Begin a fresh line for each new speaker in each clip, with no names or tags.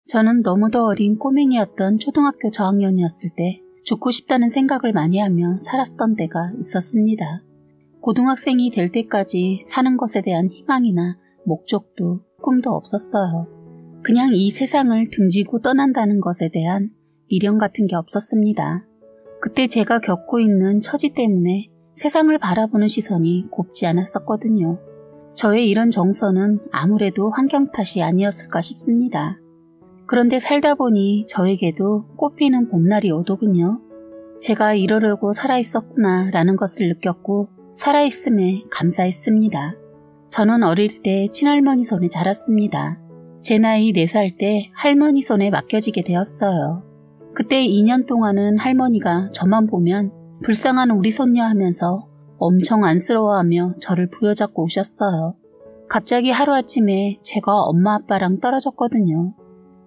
저는 너무도 어린 꼬맹이였던 초등학교 저학년이었을 때 죽고 싶다는 생각을 많이 하며 살았던 때가 있었습니다. 고등학생이 될 때까지 사는 것에 대한 희망이나 목적도 꿈도 없었어요. 그냥 이 세상을 등지고 떠난다는 것에 대한 미련 같은 게 없었습니다. 그때 제가 겪고 있는 처지 때문에 세상을 바라보는 시선이 곱지 않았었거든요. 저의 이런 정서는 아무래도 환경 탓이 아니었을까 싶습니다. 그런데 살다 보니 저에게도 꽃피는 봄날이 오더군요. 제가 이러려고 살아있었구나 라는 것을 느꼈고 살아있음에 감사했습니다. 저는 어릴 때 친할머니 손에 자랐습니다. 제 나이 4살 때 할머니 손에 맡겨지게 되었어요. 그때 2년 동안은 할머니가 저만 보면 불쌍한 우리 손녀 하면서 엄청 안쓰러워하며 저를 부여잡고 우셨어요. 갑자기 하루아침에 제가 엄마 아빠랑 떨어졌거든요.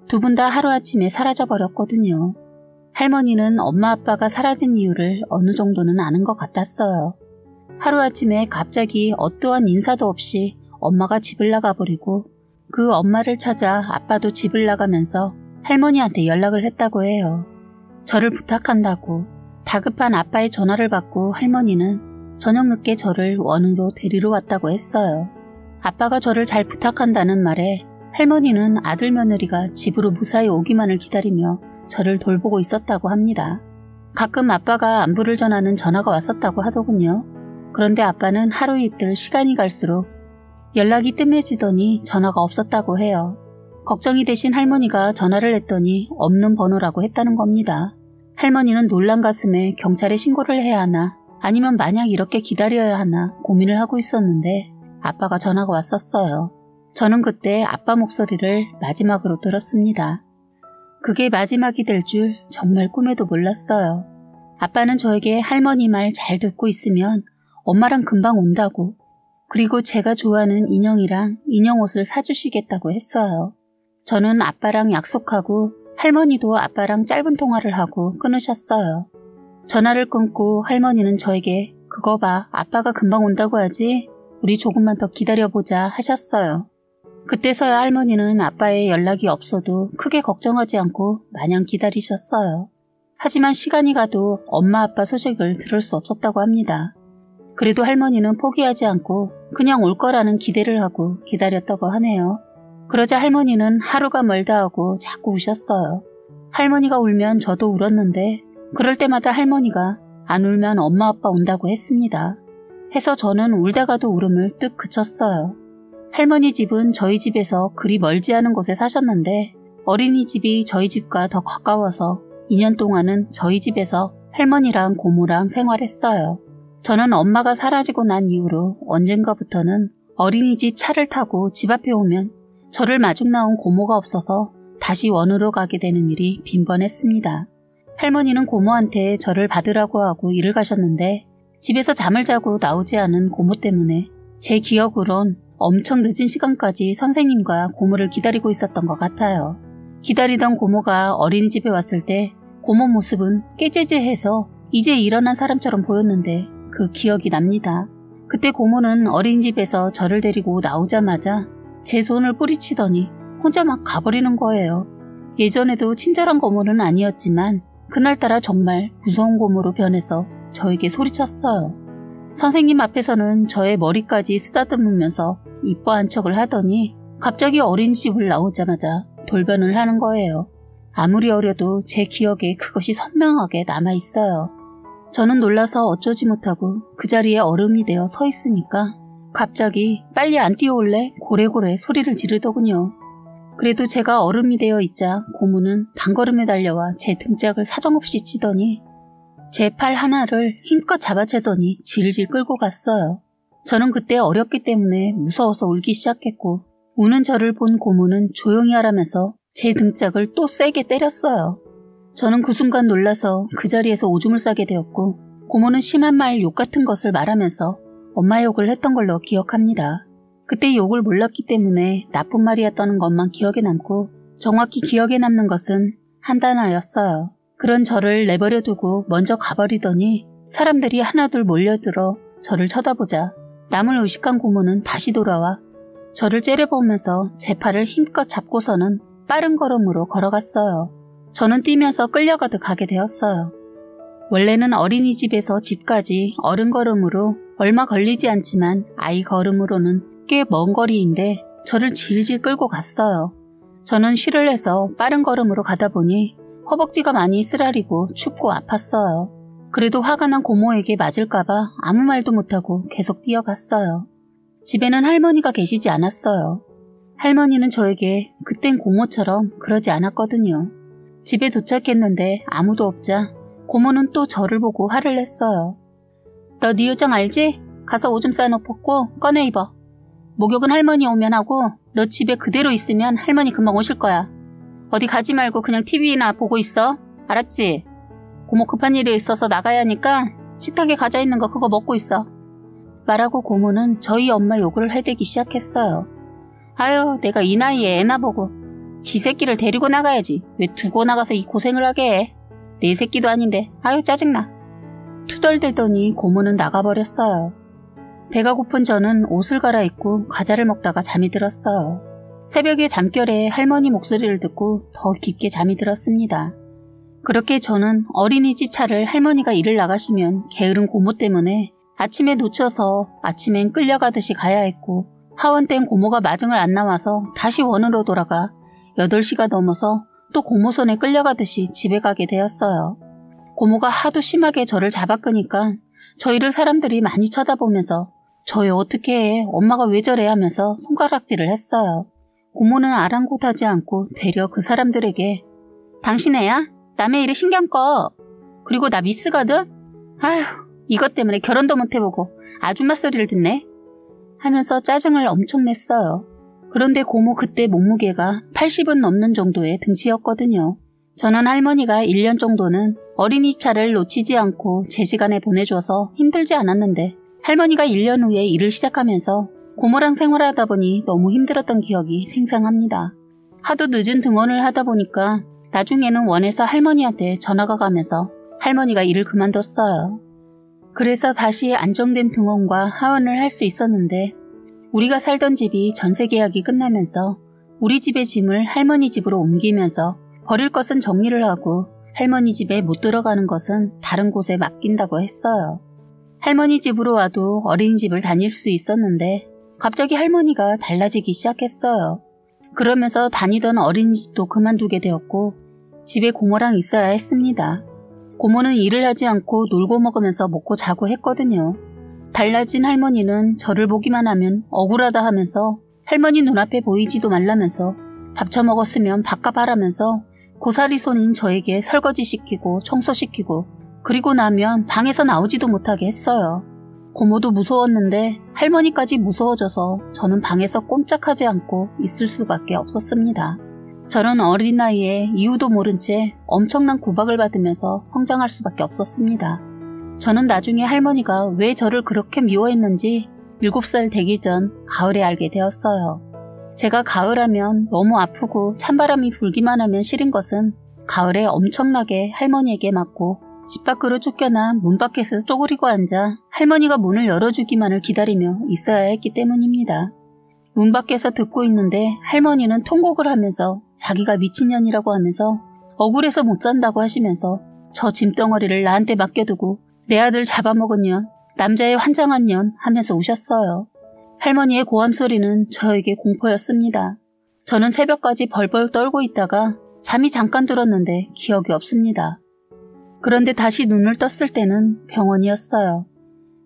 두 분 다 하루아침에 사라져버렸거든요. 할머니는 엄마 아빠가 사라진 이유를 어느 정도는 아는 것 같았어요. 하루아침에 갑자기 어떠한 인사도 없이 엄마가 집을 나가버리고 그 엄마를 찾아 아빠도 집을 나가면서 할머니한테 연락을 했다고 해요. 저를 부탁한다고. 다급한 아빠의 전화를 받고 할머니는 저녁 늦게 저를 원으로 데리러 왔다고 했어요. 아빠가 저를 잘 부탁한다는 말에 할머니는 아들 며느리가 집으로 무사히 오기만을 기다리며 저를 돌보고 있었다고 합니다. 가끔 아빠가 안부를 전하는 전화가 왔었다고 하더군요. 그런데 아빠는 하루 이틀 시간이 갈수록 연락이 뜸해지더니 전화가 없었다고 해요. 걱정이 되신 할머니가 전화를 했더니 없는 번호라고 했다는 겁니다. 할머니는 놀란 가슴에 경찰에 신고를 해야 하나 아니면 마냥 이렇게 기다려야 하나 고민을 하고 있었는데 아빠가 전화가 왔었어요. 저는 그때 아빠 목소리를 마지막으로 들었습니다. 그게 마지막이 될 줄 정말 꿈에도 몰랐어요. 아빠는 저에게 할머니 말 잘 듣고 있으면 엄마랑 금방 온다고, 그리고 제가 좋아하는 인형이랑 인형 옷을 사주시겠다고 했어요. 저는 아빠랑 약속하고 할머니도 아빠랑 짧은 통화를 하고 끊으셨어요. 전화를 끊고 할머니는 저에게 그거 봐, 아빠가 금방 온다고 하지? 우리 조금만 더 기다려보자 하셨어요. 그때서야 할머니는 아빠의 연락이 없어도 크게 걱정하지 않고 마냥 기다리셨어요. 하지만 시간이 가도 엄마 아빠 소식을 들을 수 없었다고 합니다. 그래도 할머니는 포기하지 않고 그냥 올 거라는 기대를 하고 기다렸다고 하네요. 그러자 할머니는 하루가 멀다 하고 자꾸 우셨어요. 할머니가 울면 저도 울었는데 그럴 때마다 할머니가 안 울면 엄마 아빠 온다고 했습니다. 해서 저는 울다가도 울음을 뚝 그쳤어요. 할머니 집은 저희 집에서 그리 멀지 않은 곳에 사셨는데 어린이집이 저희 집과 더 가까워서 2년 동안은 저희 집에서 할머니랑 고모랑 생활했어요. 저는 엄마가 사라지고 난 이후로 언젠가부터는 어린이집 차를 타고 집 앞에 오면 저를 마중 나온 고모가 없어서 다시 원으로 가게 되는 일이 빈번했습니다. 할머니는 고모한테 저를 받으라고 하고 일을 가셨는데 집에서 잠을 자고 나오지 않은 고모 때문에 제 기억으론 엄청 늦은 시간까지 선생님과 고모를 기다리고 있었던 것 같아요. 기다리던 고모가 어린이집에 왔을 때 고모 모습은 깨재재해서 이제 일어난 사람처럼 보였는데 그 기억이 납니다. 그때 고모는 어린이집에서 저를 데리고 나오자마자 제 손을 뿌리치더니 혼자 막 가버리는 거예요. 예전에도 친절한 고모는 아니었지만 그날따라 정말 무서운 고모로 변해서 저에게 소리쳤어요. 선생님 앞에서는 저의 머리까지 쓰다듬으면서 이뻐한 척을 하더니 갑자기 어린이집을 나오자마자 돌변을 하는 거예요. 아무리 어려도 제 기억에 그것이 선명하게 남아있어요. 저는 놀라서 어쩌지 못하고 그 자리에 얼음이 되어 서 있으니까 갑자기 빨리 안 뛰어올래? 고래고래 소리를 지르더군요. 그래도 제가 얼음이 되어 있자 고모는 단걸음에 달려와 제 등짝을 사정없이 치더니 제 팔 하나를 힘껏 잡아채더니 질질 끌고 갔어요. 저는 그때 어렸기 때문에 무서워서 울기 시작했고 우는 저를 본 고모는 조용히 하라면서 제 등짝을 또 세게 때렸어요. 저는 그 순간 놀라서 그 자리에서 오줌을 싸게 되었고 고모는 심한 말 욕 같은 것을 말하면서 엄마 욕을 했던 걸로 기억합니다. 그때 욕을 몰랐기 때문에 나쁜 말이었다는 것만 기억에 남고 정확히 기억에 남는 것은 한 단어였어요. 그런 저를 내버려 두고 먼저 가버리더니 사람들이 하나둘 몰려들어 저를 쳐다보자 남을 의식한 고모는 다시 돌아와 저를 째려보면서 제 팔을 힘껏 잡고서는 빠른 걸음으로 걸어갔어요. 저는 뛰면서 끌려가듯 가게 되었어요. 원래는 어린이집에서 집까지 어른 걸음으로 얼마 걸리지 않지만 아이 걸음으로는 꽤 먼 거리인데 저를 질질 끌고 갔어요. 저는 쉬를 해서 빠른 걸음으로 가다 보니 허벅지가 많이 쓰라리고 춥고 아팠어요. 그래도 화가 난 고모에게 맞을까봐 아무 말도 못하고 계속 뛰어갔어요. 집에는 할머니가 계시지 않았어요. 할머니는 저에게 그땐 고모처럼 그러지 않았거든요. 집에 도착했는데 아무도 없자 고모는 또 저를 보고 화를 냈어요. 너 네 요정 알지? 가서 오줌 싸놓고 꺼내 입어. 목욕은 할머니 오면 하고 너 집에 그대로 있으면 할머니 금방 오실 거야. 어디 가지 말고 그냥 TV나 보고 있어. 알았지? 고모 급한 일이 있어서 나가야 하니까 식탁에 과자 있는 거 그거 먹고 있어. 말하고 고모는 저희 엄마 욕을 해대기 시작했어요. 아유, 내가 이 나이에 애나 보고 지 새끼를 데리고 나가야지. 왜 두고 나가서 이 고생을 하게 해. 내 새끼도 아닌데. 아유, 짜증나. 투덜대더니 고모는 나가버렸어요. 배가 고픈 저는 옷을 갈아입고 과자를 먹다가 잠이 들었어요. 새벽에 잠결에 할머니 목소리를 듣고 더 깊게 잠이 들었습니다. 그렇게 저는 어린이집 차를 할머니가 일을 나가시면 게으른 고모 때문에 아침에 놓쳐서 아침엔 끌려가듯이 가야 했고 하원 땐 고모가 마중을 안 나와서 다시 원으로 돌아가 8시가 넘어서 또 고모 손에 끌려가듯이 집에 가게 되었어요. 고모가 하도 심하게 저를 잡아끄니까 저희를 사람들이 많이 쳐다보면서 저희 어떻게 해? 엄마가 왜 저래? 하면서 손가락질을 했어요. 고모는 아랑곳하지 않고 되려 그 사람들에게 당신 애야? 남의 일에 신경 꺼. 그리고 나 미스거든? 아휴, 이것 때문에 결혼도 못 해보고 아줌마 소리를 듣네. 하면서 짜증을 엄청 냈어요. 그런데 고모 그때 몸무게가 80은 넘는 정도의 등치였거든요. 저는 할머니가 1년 정도는 어린이집 차를 놓치지 않고 제 시간에 보내줘서 힘들지 않았는데 할머니가 1년 후에 일을 시작하면서 고모랑 생활하다 보니 너무 힘들었던 기억이 생생합니다. 하도 늦은 등원을 하다 보니까 나중에는 원에서 할머니한테 전화가 가면서 할머니가 일을 그만뒀어요. 그래서 다시 안정된 등원과 하원을 할 수 있었는데 우리가 살던 집이 전세 계약이 끝나면서 우리 집의 짐을 할머니 집으로 옮기면서 버릴 것은 정리를 하고 할머니 집에 못 들어가는 것은 다른 곳에 맡긴다고 했어요. 할머니 집으로 와도 어린이집을 다닐 수 있었는데 갑자기 할머니가 달라지기 시작했어요. 그러면서 다니던 어린이집도 그만두게 되었고 집에 고모랑 있어야 했습니다. 고모는 일을 하지 않고 놀고 먹으면서 먹고 자고 했거든요. 달라진 할머니는 저를 보기만 하면 억울하다 하면서 할머니 눈앞에 보이지도 말라면서 밥 처먹었으면 밥값 하라면서 고사리 손인 저에게 설거지 시키고 청소시키고 그리고 나면 방에서 나오지도 못하게 했어요. 고모도 무서웠는데 할머니까지 무서워져서 저는 방에서 꼼짝하지 않고 있을 수밖에 없었습니다. 저는 어린 나이에 이유도 모른 채 엄청난 구박을 받으면서 성장할 수밖에 없었습니다. 저는 나중에 할머니가 왜 저를 그렇게 미워했는지 7살 되기 전 가을에 알게 되었어요. 제가 가을하면 너무 아프고 찬바람이 불기만 하면 싫은 것은 가을에 엄청나게 할머니에게 맞고 집 밖으로 쫓겨나 문 밖에서 쪼그리고 앉아 할머니가 문을 열어주기만을 기다리며 있어야 했기 때문입니다. 문 밖에서 듣고 있는데 할머니는 통곡을 하면서 자기가 미친년이라고 하면서 억울해서 못 산다고 하시면서 저 짐덩어리를 나한테 맡겨두고 내 아들 잡아먹은 년, 남자의 환장한 년 하면서 우셨어요. 할머니의 고함 소리는 저에게 공포였습니다. 저는 새벽까지 벌벌 떨고 있다가 잠이 잠깐 들었는데 기억이 없습니다. 그런데 다시 눈을 떴을 때는 병원이었어요.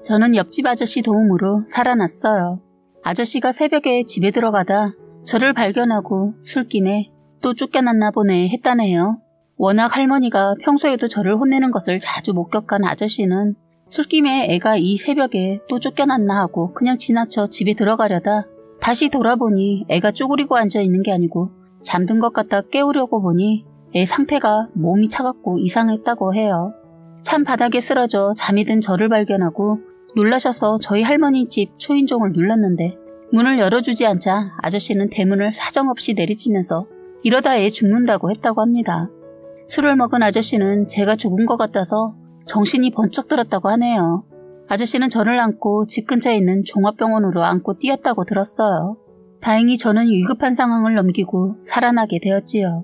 저는 옆집 아저씨 도움으로 살아났어요. 아저씨가 새벽에 집에 들어가다 저를 발견하고 술김에 또 쫓겨났나 보네 했다네요. 워낙 할머니가 평소에도 저를 혼내는 것을 자주 목격한 아저씨는 술김에 애가 이 새벽에 또 쫓겨났나 하고 그냥 지나쳐 집에 들어가려다 다시 돌아보니 애가 쪼그리고 앉아있는 게 아니고 잠든 것 같다 깨우려고 보니 애 상태가 몸이 차갑고 이상했다고 해요. 찬 바닥에 쓰러져 잠이 든 저를 발견하고 놀라셔서 저희 할머니 집 초인종을 눌렀는데 문을 열어주지 않자 아저씨는 대문을 사정없이 내리치면서 이러다 애 죽는다고 했다고 합니다. 술을 먹은 아저씨는 제가 죽은 것 같아서 정신이 번쩍 들었다고 하네요. 아저씨는 저를 안고 집 근처에 있는 종합병원으로 안고 뛰었다고 들었어요. 다행히 저는 위급한 상황을 넘기고 살아나게 되었지요.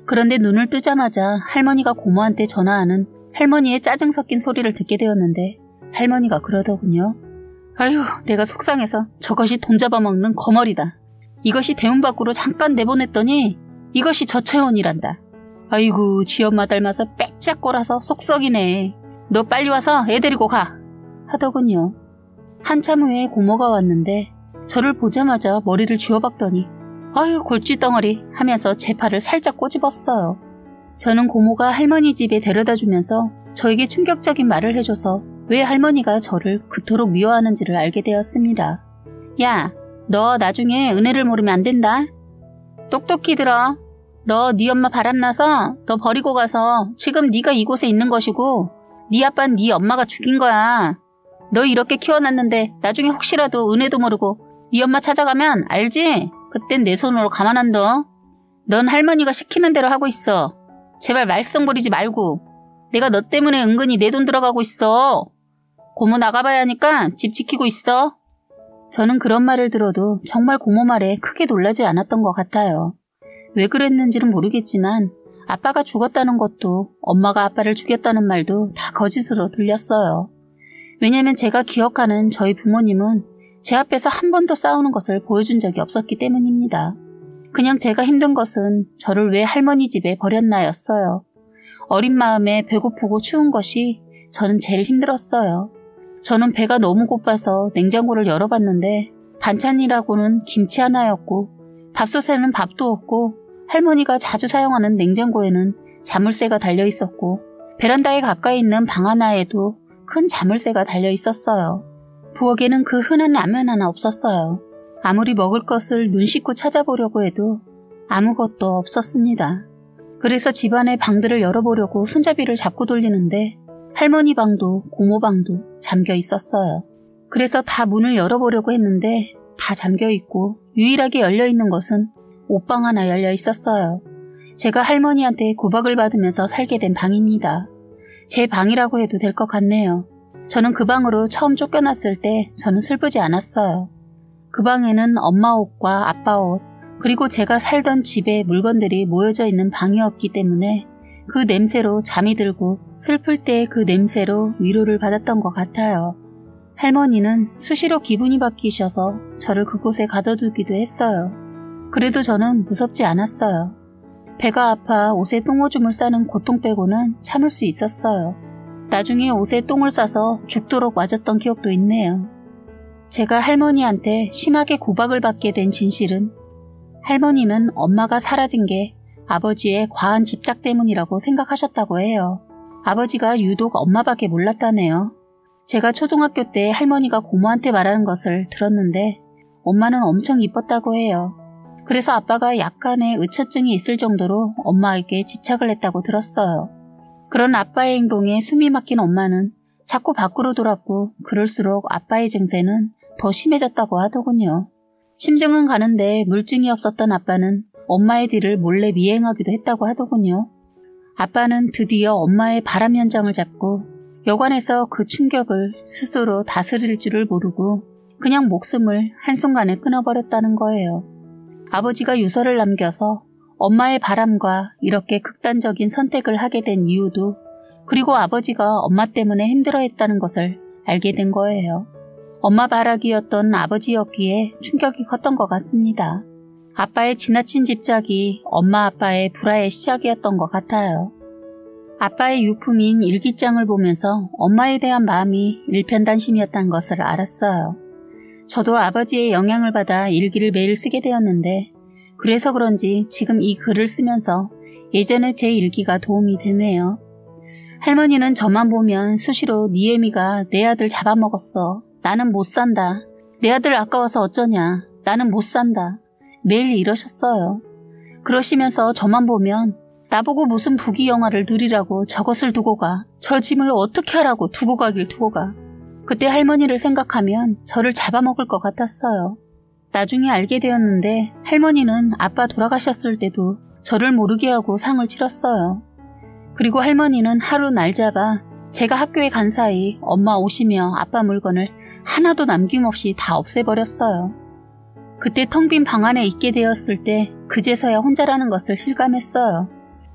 그런데 눈을 뜨자마자 할머니가 고모한테 전화하는 할머니의 짜증 섞인 소리를 듣게 되었는데 할머니가 그러더군요. 아휴, 내가 속상해서 저것이 돈 잡아먹는 거머리다. 이것이 대문 밖으로 잠깐 내보냈더니 이것이 저체온이란다. 아이고, 지 엄마 닮아서 빼짝 꼬라서 속 썩이네. 너 빨리 와서 애 데리고 가. 하더군요. 한참 후에 고모가 왔는데 저를 보자마자 머리를 쥐어박더니 아유, 골칫덩어리 하면서 제 팔을 살짝 꼬집었어요. 저는 고모가 할머니 집에 데려다 주면서 저에게 충격적인 말을 해줘서 왜 할머니가 저를 그토록 미워하는지를 알게 되었습니다. 야, 너 나중에 은혜를 모르면 안 된다. 똑똑히 들어. 너 네 엄마 바람나서 너 버리고 가서 지금 네가 이곳에 있는 것이고 네 아빠는 네 엄마가 죽인 거야. 너 이렇게 키워놨는데 나중에 혹시라도 은혜도 모르고 네 엄마 찾아가면 알지? 그땐 내 손으로 가만 안 둬. 넌 할머니가 시키는 대로 하고 있어. 제발 말썽 부리지 말고. 내가 너 때문에 은근히 내 돈 들어가고 있어. 고모 나가봐야 하니까 집 지키고 있어. 저는 그런 말을 들어도 정말 고모 말에 크게 놀라지 않았던 것 같아요. 왜 그랬는지는 모르겠지만 아빠가 죽었다는 것도 엄마가 아빠를 죽였다는 말도 다 거짓으로 들렸어요. 왜냐면 제가 기억하는 저희 부모님은 제 앞에서 한 번도 싸우는 것을 보여준 적이 없었기 때문입니다. 그냥 제가 힘든 것은 저를 왜 할머니 집에 버렸나였어요. 어린 마음에 배고프고 추운 것이 저는 제일 힘들었어요. 저는 배가 너무 고파서 냉장고를 열어봤는데 반찬이라고는 김치 하나였고 밥솥에는 밥도 없고 할머니가 자주 사용하는 냉장고에는 자물쇠가 달려있었고 베란다에 가까이 있는 방 하나에도 큰 자물쇠가 달려있었어요. 부엌에는 그 흔한 라면 하나 없었어요. 아무리 먹을 것을 눈 씻고 찾아보려고 해도 아무것도 없었습니다. 그래서 집안의 방들을 열어보려고 손잡이를 잡고 돌리는데 할머니 방도 고모 방도 잠겨 있었어요. 그래서 다 문을 열어보려고 했는데 다 잠겨 있고 유일하게 열려있는 것은 옷방 하나 열려 있었어요. 제가 할머니한테 구박을 받으면서 살게 된 방입니다. 제 방이라고 해도 될 것 같네요. 저는 그 방으로 처음 쫓겨났을 때 저는 슬프지 않았어요. 그 방에는 엄마 옷과 아빠 옷 그리고 제가 살던 집에 물건들이 모여져 있는 방이었기 때문에 그 냄새로 잠이 들고 슬플 때 그 냄새로 위로를 받았던 것 같아요. 할머니는 수시로 기분이 바뀌셔서 저를 그곳에 가둬두기도 했어요. 그래도 저는 무섭지 않았어요. 배가 아파 옷에 똥오줌을 싸는 고통 빼고는 참을 수 있었어요. 나중에 옷에 똥을 싸서 죽도록 맞았던 기억도 있네요. 제가 할머니한테 심하게 구박을 받게 된 진실은 할머니는 엄마가 사라진 게 아버지의 과한 집착 때문이라고 생각하셨다고 해요. 아버지가 유독 엄마밖에 몰랐다네요. 제가 초등학교 때 할머니가 고모한테 말하는 것을 들었는데 엄마는 엄청 이뻤다고 해요. 그래서 아빠가 약간의 의처증이 있을 정도로 엄마에게 집착을 했다고 들었어요. 그런 아빠의 행동에 숨이 막힌 엄마는 자꾸 밖으로 돌았고 그럴수록 아빠의 증세는 더 심해졌다고 하더군요. 심증은 가는데 물증이 없었던 아빠는 엄마의 뒤를 몰래 미행하기도 했다고 하더군요. 아빠는 드디어 엄마의 바람 연장을 잡고 여관에서 그 충격을 스스로 다스릴 줄을 모르고 그냥 목숨을 한순간에 끊어버렸다는 거예요. 아버지가 유서를 남겨서 엄마의 바람과 이렇게 극단적인 선택을 하게 된 이유도 그리고 아버지가 엄마 때문에 힘들어했다는 것을 알게 된 거예요. 엄마 바라기였던 아버지였기에 충격이 컸던 것 같습니다. 아빠의 지나친 집착이 엄마 아빠의 불화의 시작이었던 것 같아요. 아빠의 유품인 일기장을 보면서 엄마에 대한 마음이 일편단심이었다는 것을 알았어요. 저도 아버지의 영향을 받아 일기를 매일 쓰게 되었는데 그래서 그런지 지금 이 글을 쓰면서 예전의 제 일기가 도움이 되네요. 할머니는 저만 보면 수시로 니에미가 내 아들 잡아먹었어. 나는 못 산다. 내 아들 아까워서 어쩌냐. 나는 못 산다. 매일 이러셨어요. 그러시면서 저만 보면 나보고 무슨 부귀 영화를 누리라고 저것을 두고 가. 저 짐을 어떻게 하라고 두고 가길 두고 가. 그때 할머니를 생각하면 저를 잡아먹을 것 같았어요. 나중에 알게 되었는데 할머니는 아빠 돌아가셨을 때도 저를 모르게 하고 상을 치렀어요. 그리고 할머니는 하루 날 잡아 제가 학교에 간 사이 엄마 옷이며 아빠 물건을 하나도 남김없이 다 없애버렸어요. 그때 텅 빈 방 안에 있게 되었을 때 그제서야 혼자라는 것을 실감했어요.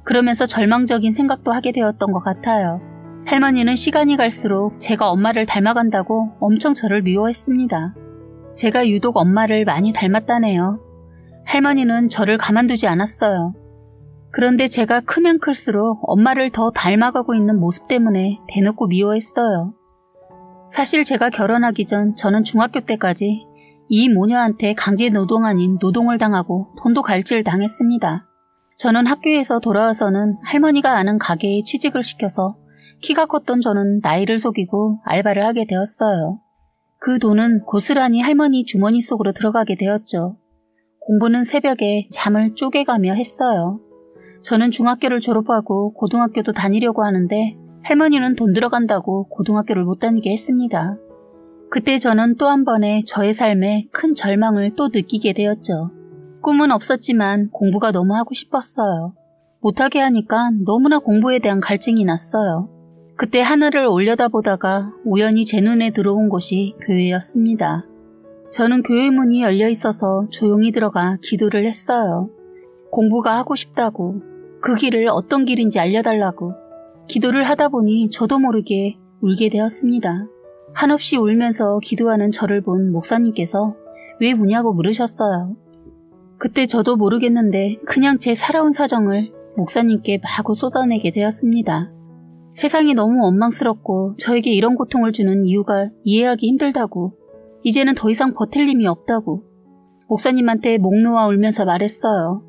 그러면서 절망적인 생각도 하게 되었던 것 같아요. 할머니는 시간이 갈수록 제가 엄마를 닮아간다고 엄청 저를 미워했습니다. 제가 유독 엄마를 많이 닮았다네요. 할머니는 저를 가만두지 않았어요. 그런데 제가 크면 클수록 엄마를 더 닮아가고 있는 모습 때문에 대놓고 미워했어요. 사실 제가 결혼하기 전 저는 중학교 때까지 이 모녀한테 강제 노동 아닌 노동을 당하고 돈도 갈취를 당했습니다. 저는 학교에서 돌아와서는 할머니가 아는 가게에 취직을 시켜서 키가 컸던 저는 나이를 속이고 알바를 하게 되었어요. 그 돈은 고스란히 할머니 주머니 속으로 들어가게 되었죠. 공부는 새벽에 잠을 쪼개가며 했어요. 저는 중학교를 졸업하고 고등학교도 다니려고 하는데 할머니는 돈 들어간다고 고등학교를 못 다니게 했습니다. 그때 저는 또 한 번의 저의 삶에 큰 절망을 또 느끼게 되었죠. 꿈은 없었지만 공부가 너무 하고 싶었어요. 못하게 하니까 너무나 공부에 대한 갈증이 났어요. 그때 하늘을 올려다보다가 우연히 제 눈에 들어온 곳이 교회였습니다. 저는 교회 문이 열려 있어서 조용히 들어가 기도를 했어요. 공부가 하고 싶다고, 그 길을 어떤 길인지 알려달라고. 기도를 하다 보니 저도 모르게 울게 되었습니다. 한없이 울면서 기도하는 저를 본 목사님께서 왜 우냐고 물으셨어요. 그때 저도 모르겠는데 그냥 제 살아온 사정을 목사님께 마구 쏟아내게 되었습니다. 세상이 너무 원망스럽고 저에게 이런 고통을 주는 이유가 이해하기 힘들다고, 이제는 더 이상 버틸 힘이 없다고 목사님한테 목 놓아 울면서 말했어요.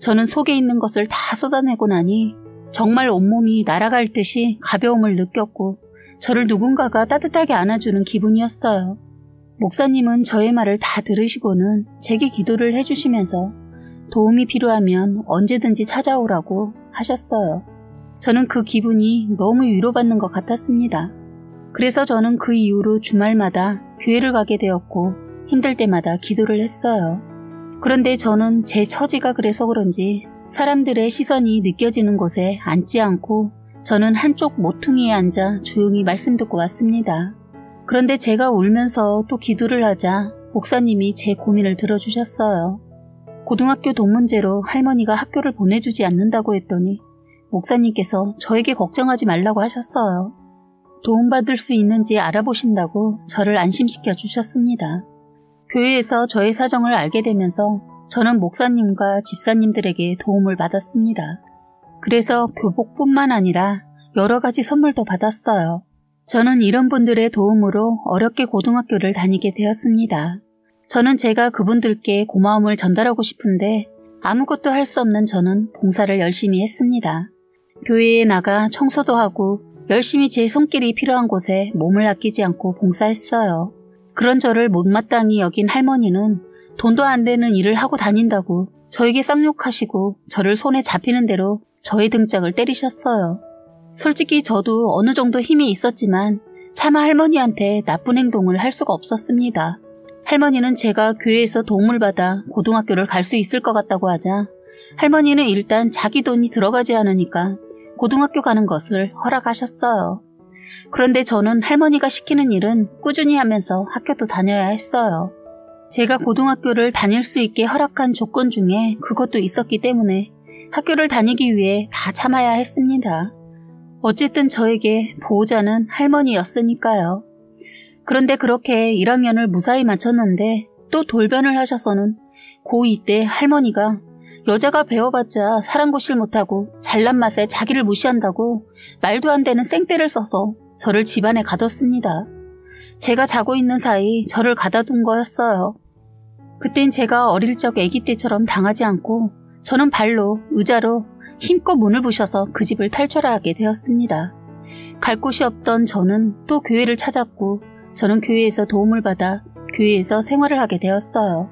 저는 속에 있는 것을 다 쏟아내고 나니 정말 온몸이 날아갈 듯이 가벼움을 느꼈고 저를 누군가가 따뜻하게 안아주는 기분이었어요. 목사님은 저의 말을 다 들으시고는 제게 기도를 해주시면서 도움이 필요하면 언제든지 찾아오라고 하셨어요. 저는 그 기분이 너무 위로받는 것 같았습니다. 그래서 저는 그 이후로 주말마다 교회를 가게 되었고 힘들 때마다 기도를 했어요. 그런데 저는 제 처지가 그래서 그런지 사람들의 시선이 느껴지는 곳에 앉지 않고 저는 한쪽 모퉁이에 앉아 조용히 말씀 듣고 왔습니다. 그런데 제가 울면서 또 기도를 하자 목사님이 제 고민을 들어주셨어요. 고등학교 돈 문제로 할머니가 학교를 보내주지 않는다고 했더니 목사님께서 저에게 걱정하지 말라고 하셨어요. 도움받을 수 있는지 알아보신다고 저를 안심시켜 주셨습니다. 교회에서 저의 사정을 알게 되면서 저는 목사님과 집사님들에게 도움을 받았습니다. 그래서 교복뿐만 아니라 여러 가지 선물도 받았어요. 저는 이런 분들의 도움으로 어렵게 고등학교를 다니게 되었습니다. 저는 제가 그분들께 고마움을 전달하고 싶은데 아무것도 할 수 없는 저는 봉사를 열심히 했습니다. 교회에 나가 청소도 하고 열심히 제 손길이 필요한 곳에 몸을 아끼지 않고 봉사했어요. 그런 저를 못마땅히 여긴 할머니는 돈도 안 되는 일을 하고 다닌다고 저에게 쌍욕하시고 저를 손에 잡히는 대로 저의 등짝을 때리셨어요. 솔직히 저도 어느 정도 힘이 있었지만 차마 할머니한테 나쁜 행동을 할 수가 없었습니다. 할머니는 제가 교회에서 도움을 받아 고등학교를 갈 수 있을 것 같다고 하자 할머니는 일단 자기 돈이 들어가지 않으니까 고등학교 가는 것을 허락하셨어요. 그런데 저는 할머니가 시키는 일은 꾸준히 하면서 학교도 다녀야 했어요. 제가 고등학교를 다닐 수 있게 허락한 조건 중에 그것도 있었기 때문에 학교를 다니기 위해 다 참아야 했습니다. 어쨌든 저에게 보호자는 할머니였으니까요. 그런데 그렇게 1학년을 무사히 마쳤는데 또 돌변을 하셔서는 고2 때 할머니가 여자가 배워봤자 사랑고실 못하고 잘난 맛에 자기를 무시한다고 말도 안 되는 생떼를 써서 저를 집안에 가뒀습니다. 제가 자고 있는 사이 저를 가다둔 거였어요. 그땐 제가 어릴 적 아기 때처럼 당하지 않고 저는 발로, 의자로 힘껏 문을 부셔서 그 집을 탈출하게 되었습니다. 갈 곳이 없던 저는 또 교회를 찾았고 저는 교회에서 도움을 받아 교회에서 생활을 하게 되었어요.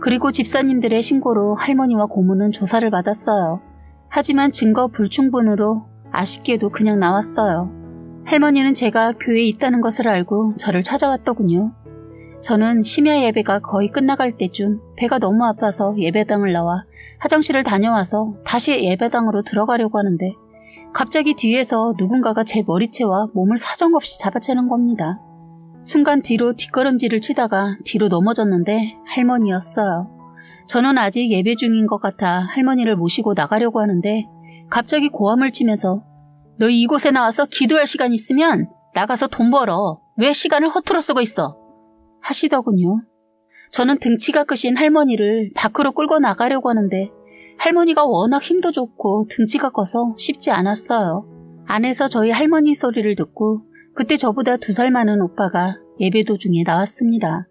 그리고 집사님들의 신고로 할머니와 고모는 조사를 받았어요. 하지만 증거 불충분으로 아쉽게도 그냥 나왔어요. 할머니는 제가 교회에 있다는 것을 알고 저를 찾아왔더군요. 저는 심야 예배가 거의 끝나갈 때쯤 배가 너무 아파서 예배당을 나와 화장실을 다녀와서 다시 예배당으로 들어가려고 하는데 갑자기 뒤에서 누군가가 제 머리채와 몸을 사정없이 잡아채는 겁니다. 순간 뒤로 뒷걸음질을 치다가 뒤로 넘어졌는데 할머니였어요. 저는 아직 예배 중인 것 같아 할머니를 모시고 나가려고 하는데 갑자기 고함을 치면서 너 이곳에 나와서 기도할 시간 있으면 나가서 돈 벌어. 왜 시간을 허투루 쓰고 있어? 하시더군요. 저는 등치가 크신 할머니를 밖으로 끌고 나가려고 하는데 할머니가 워낙 힘도 좋고 등치가 커서 쉽지 않았어요. 안에서 저희 할머니 소리를 듣고 그때 저보다 2살 많은 오빠가 예배 도중에 나왔습니다.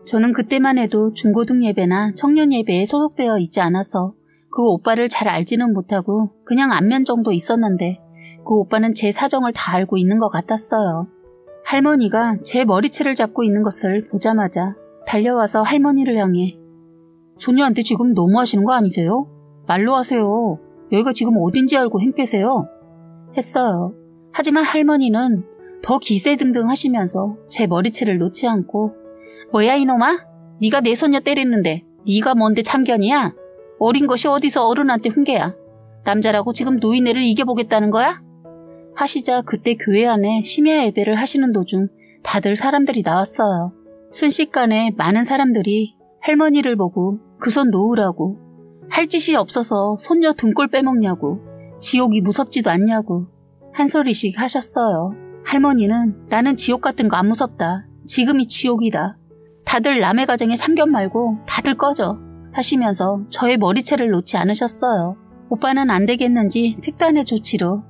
저는 그때만 해도 중고등 예배나 청년 예배에 소속되어 있지 않아서 그 오빠를 잘 알지는 못하고 그냥 안면 정도 있었는데 그 오빠는 제 사정을 다 알고 있는 것 같았어요. 할머니가 제 머리채를 잡고 있는 것을 보자마자 달려와서 할머니를 향해 소녀한테 지금 너무하시는 거 아니세요? 말로 하세요. 여기가 지금 어딘지 알고 행패세요. 했어요. 하지만 할머니는 더 기세등등 하시면서 제 머리채를 놓지 않고 뭐야 이놈아? 네가 내 손녀 때리는데 네가 뭔데 참견이야? 어린 것이 어디서 어른한테 훈계야? 남자라고 지금 노인네를 이겨보겠다는 거야? 하시자 그때 교회 안에 심야 예배를 하시는 도중 다들 사람들이 나왔어요. 순식간에 많은 사람들이 할머니를 보고 그 손 놓으라고, 할 짓이 없어서 손녀 등골 빼먹냐고, 지옥이 무섭지도 않냐고 한 소리씩 하셨어요. 할머니는 나는 지옥 같은 거 안 무섭다. 지금이 지옥이다. 다들 남의 가정에 참견 말고 다들 꺼져 하시면서 저의 머리채를 놓지 않으셨어요. 오빠는 안 되겠는지 특단의 조치로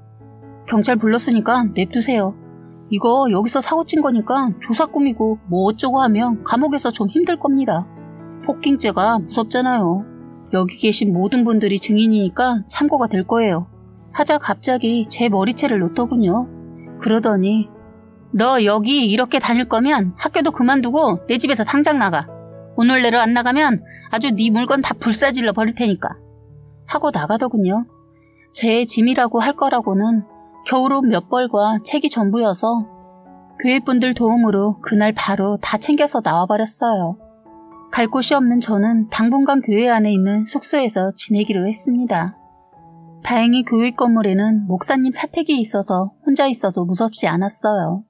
경찰 불렀으니까 냅두세요. 이거 여기서 사고친 거니까 조사 꾸미고 뭐 어쩌고 하면 감옥에서 좀 힘들 겁니다. 폭행죄가 무섭잖아요. 여기 계신 모든 분들이 증인이니까 참고가 될 거예요. 하자 갑자기 제 머리채를 놓더군요. 그러더니 너 여기 이렇게 다닐 거면 학교도 그만두고 내 집에서 당장 나가. 오늘 내로 안 나가면 아주 네 물건 다 불사질러 버릴 테니까. 하고 나가더군요. 제 짐이라고 할 거라고는 겨울옷 몇 벌과 책이 전부여서 교회분들 도움으로 그날 바로 다 챙겨서 나와버렸어요. 갈 곳이 없는 저는 당분간 교회 안에 있는 숙소에서 지내기로 했습니다. 다행히 교회 건물에는 목사님 사택이 있어서 혼자 있어도 무섭지 않았어요.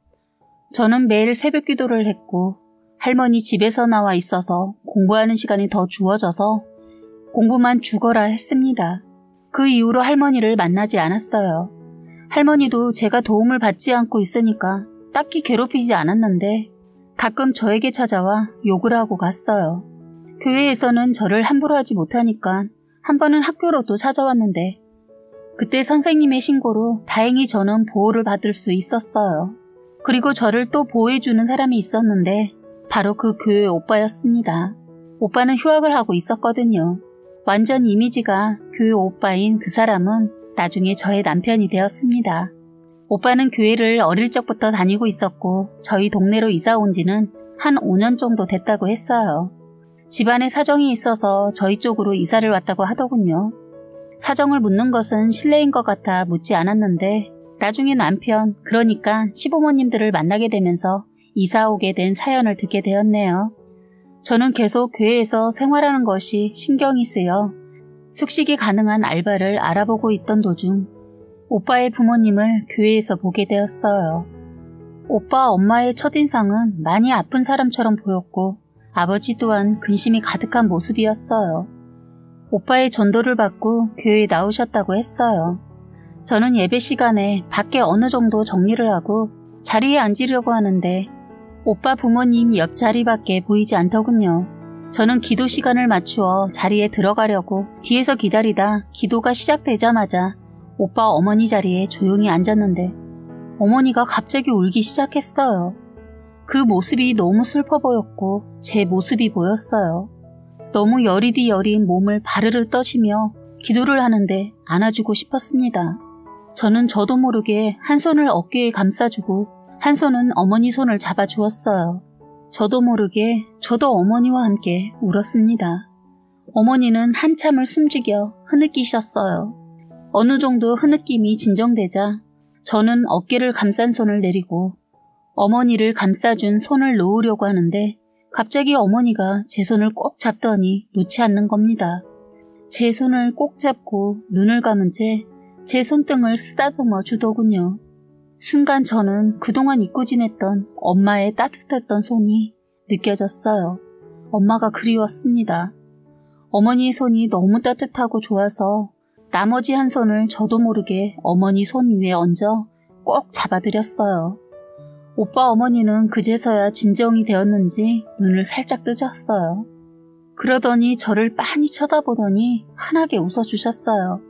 저는 매일 새벽 기도를 했고 할머니 집에서 나와 있어서 공부하는 시간이 더 주어져서 공부만 죽어라 했습니다. 그 이후로 할머니를 만나지 않았어요. 할머니도 제가 도움을 받지 않고 있으니까 딱히 괴롭히지 않았는데 가끔 저에게 찾아와 욕을 하고 갔어요. 교회에서는 저를 함부로 하지 못하니까 한 번은 학교로도 찾아왔는데 그때 선생님의 신고로 다행히 저는 보호를 받을 수 있었어요. 그리고 저를 또 보호해주는 사람이 있었는데 바로 그 교회 오빠였습니다. 오빠는 휴학을 하고 있었거든요. 완전 이미지가 교회 오빠인 그 사람은 나중에 저의 남편이 되었습니다. 오빠는 교회를 어릴 적부터 다니고 있었고 저희 동네로 이사 온 지는 한 5년 정도 됐다고 했어요. 집안에 사정이 있어서 저희 쪽으로 이사를 왔다고 하더군요. 사정을 묻는 것은 실례인 것 같아 묻지 않았는데 나중에 남편, 그러니까 시부모님들을 만나게 되면서 이사 오게 된 사연을 듣게 되었네요. 저는 계속 교회에서 생활하는 것이 신경이 쓰여 숙식이 가능한 알바를 알아보고 있던 도중 오빠의 부모님을 교회에서 보게 되었어요. 오빠 엄마의 첫인상은 많이 아픈 사람처럼 보였고 아버지 또한 근심이 가득한 모습이었어요. 오빠의 전도를 받고 교회에 나오셨다고 했어요. 저는 예배 시간에 밖에 어느 정도 정리를 하고 자리에 앉으려고 하는데 오빠 부모님 옆자리밖에 보이지 않더군요. 저는 기도 시간을 맞추어 자리에 들어가려고 뒤에서 기다리다 기도가 시작되자마자 오빠 어머니 자리에 조용히 앉았는데 어머니가 갑자기 울기 시작했어요. 그 모습이 너무 슬퍼 보였고 제 모습이 보였어요. 너무 여리디 여린 몸을 바르르 떠시며 기도를 하는데 안아주고 싶었습니다. 저는 저도 모르게 한 손을 어깨에 감싸주고 한 손은 어머니 손을 잡아주었어요. 저도 모르게 저도 어머니와 함께 울었습니다. 어머니는 한참을 숨죽여 흐느끼셨어요. 어느 정도 흐느낌이 진정되자 저는 어깨를 감싼 손을 내리고 어머니를 감싸준 손을 놓으려고 하는데 갑자기 어머니가 제 손을 꼭 잡더니 놓지 않는 겁니다. 제 손을 꼭 잡고 눈을 감은 채 제 손등을 쓰다듬어 주더군요. 순간 저는 그동안 잊고 지냈던 엄마의 따뜻했던 손이 느껴졌어요. 엄마가 그리웠습니다. 어머니의 손이 너무 따뜻하고 좋아서 나머지 한 손을 저도 모르게 어머니 손 위에 얹어 꼭 잡아드렸어요. 오빠 어머니는 그제서야 진정이 되었는지 눈을 살짝 뜨셨어요. 그러더니 저를 빤히 쳐다보더니 환하게 웃어주셨어요.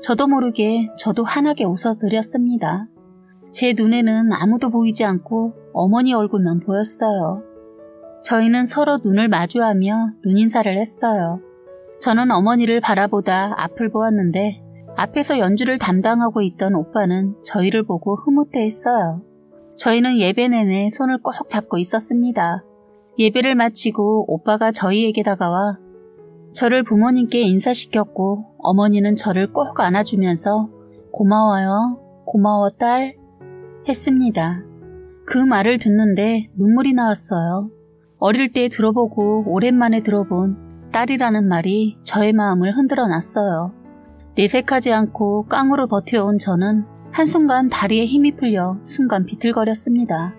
저도 모르게 저도 환하게 웃어드렸습니다. 제 눈에는 아무도 보이지 않고 어머니 얼굴만 보였어요. 저희는 서로 눈을 마주하며 눈인사를 했어요. 저는 어머니를 바라보다 앞을 보았는데 앞에서 연주를 담당하고 있던 오빠는 저희를 보고 흐뭇해했어요. 저희는 예배 내내 손을 꼭 잡고 있었습니다. 예배를 마치고 오빠가 저희에게 다가와 저를 부모님께 인사시켰고 어머니는 저를 꼭 안아주면서 고마워요, 고마워 딸 했습니다. 그 말을 듣는데 눈물이 나왔어요. 어릴 때 들어보고 오랜만에 들어본 딸이라는 말이 저의 마음을 흔들어 놨어요. 내색하지 않고 깡으로 버텨온 저는 한순간 다리에 힘이 풀려 순간 비틀거렸습니다.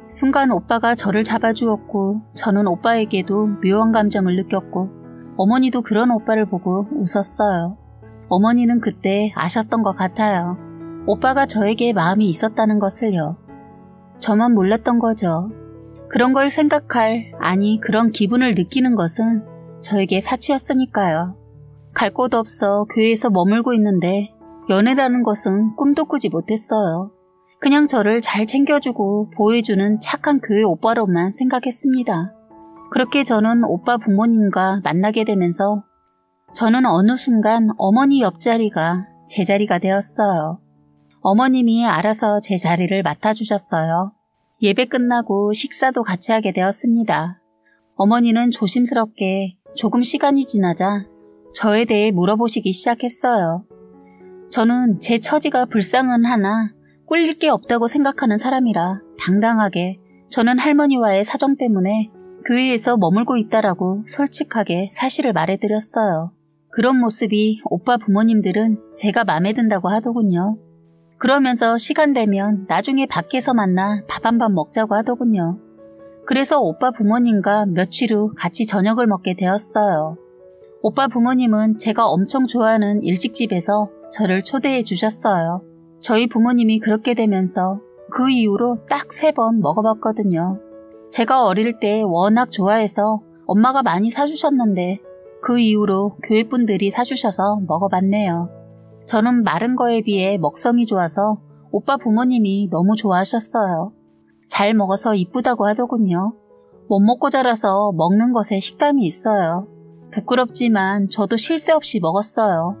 순간 오빠가 저를 잡아주었고 저는 오빠에게도 묘한 감정을 느꼈고 어머니도 그런 오빠를 보고 웃었어요. 어머니는 그때 아셨던 것 같아요. 오빠가 저에게 마음이 있었다는 것을요. 저만 몰랐던 거죠. 그런 걸 생각할, 아니 그런 기분을 느끼는 것은 저에게 사치였으니까요. 갈 곳 없어 교회에서 머물고 있는데 연애라는 것은 꿈도 꾸지 못했어요. 그냥 저를 잘 챙겨주고 보호해주는 착한 교회 오빠로만 생각했습니다. 그렇게 저는 오빠 부모님과 만나게 되면서 저는 어느 순간 어머니 옆자리가 제 자리가 되었어요. 어머님이 알아서 제 자리를 맡아주셨어요. 예배 끝나고 식사도 같이 하게 되었습니다. 어머니는 조심스럽게 조금 시간이 지나자 저에 대해 물어보시기 시작했어요. 저는 제 처지가 불쌍은 하나 꿀릴 게 없다고 생각하는 사람이라 당당하게 저는 할머니와의 사정 때문에 교회에서 머물고 있다라고 솔직하게 사실을 말해드렸어요. 그런 모습이 오빠 부모님들은 제가 마음에 든다고 하더군요. 그러면서 시간 되면 나중에 밖에서 만나 밥 한 번 먹자고 하더군요. 그래서 오빠 부모님과 며칠 후 같이 저녁을 먹게 되었어요. 오빠 부모님은 제가 엄청 좋아하는 일식집에서 저를 초대해 주셨어요. 저희 부모님이 그렇게 되면서 그 이후로 딱 3번 먹어봤거든요. 제가 어릴 때 워낙 좋아해서 엄마가 많이 사주셨는데 그 이후로 교회분들이 사주셔서 먹어봤네요. 저는 마른 거에 비해 먹성이 좋아서 오빠 부모님이 너무 좋아하셨어요. 잘 먹어서 이쁘다고 하더군요. 못 먹고 자라서 먹는 것에 식감이 있어요. 부끄럽지만 저도 쉴 새 없이 먹었어요.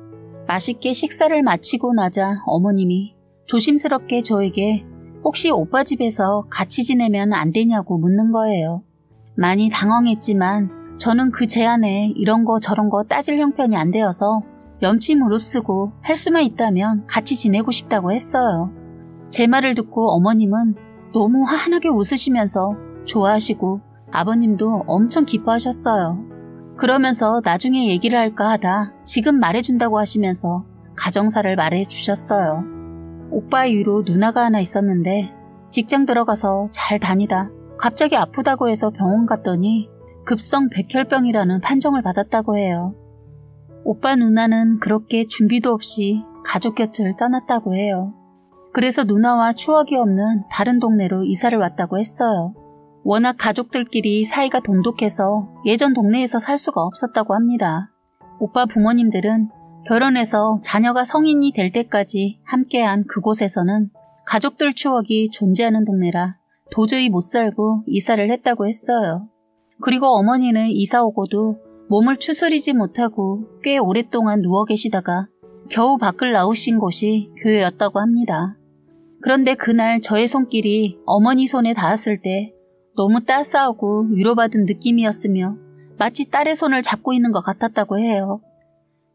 맛있게 식사를 마치고 나자 어머님이 조심스럽게 저에게 혹시 오빠 집에서 같이 지내면 안 되냐고 묻는 거예요. 많이 당황했지만 저는 그 제안에 이런 거 저런 거 따질 형편이 안 되어서 염치 무릅쓰고 할 수만 있다면 같이 지내고 싶다고 했어요. 제 말을 듣고 어머님은 너무 환하게 웃으시면서 좋아하시고 아버님도 엄청 기뻐하셨어요. 그러면서 나중에 얘기를 할까 하다 지금 말해준다고 하시면서 가정사를 말해주셨어요. 오빠 이후로 누나가 하나 있었는데 직장 들어가서 잘 다니다 갑자기 아프다고 해서 병원 갔더니 급성 백혈병이라는 판정을 받았다고 해요. 오빠 누나는 그렇게 준비도 없이 가족 곁을 떠났다고 해요. 그래서 누나와 추억이 없는 다른 동네로 이사를 왔다고 했어요. 워낙 가족들끼리 사이가 돈독해서 예전 동네에서 살 수가 없었다고 합니다. 오빠 부모님들은 결혼해서 자녀가 성인이 될 때까지 함께한 그곳에서는 가족들 추억이 존재하는 동네라 도저히 못 살고 이사를 했다고 했어요. 그리고 어머니는 이사 오고도 몸을 추스리지 못하고 꽤 오랫동안 누워 계시다가 겨우 밖을 나오신 곳이 교회였다고 합니다. 그런데 그날 저의 손길이 어머니 손에 닿았을 때 너무 따스하고 위로받은 느낌이었으며 마치 딸의 손을 잡고 있는 것 같았다고 해요.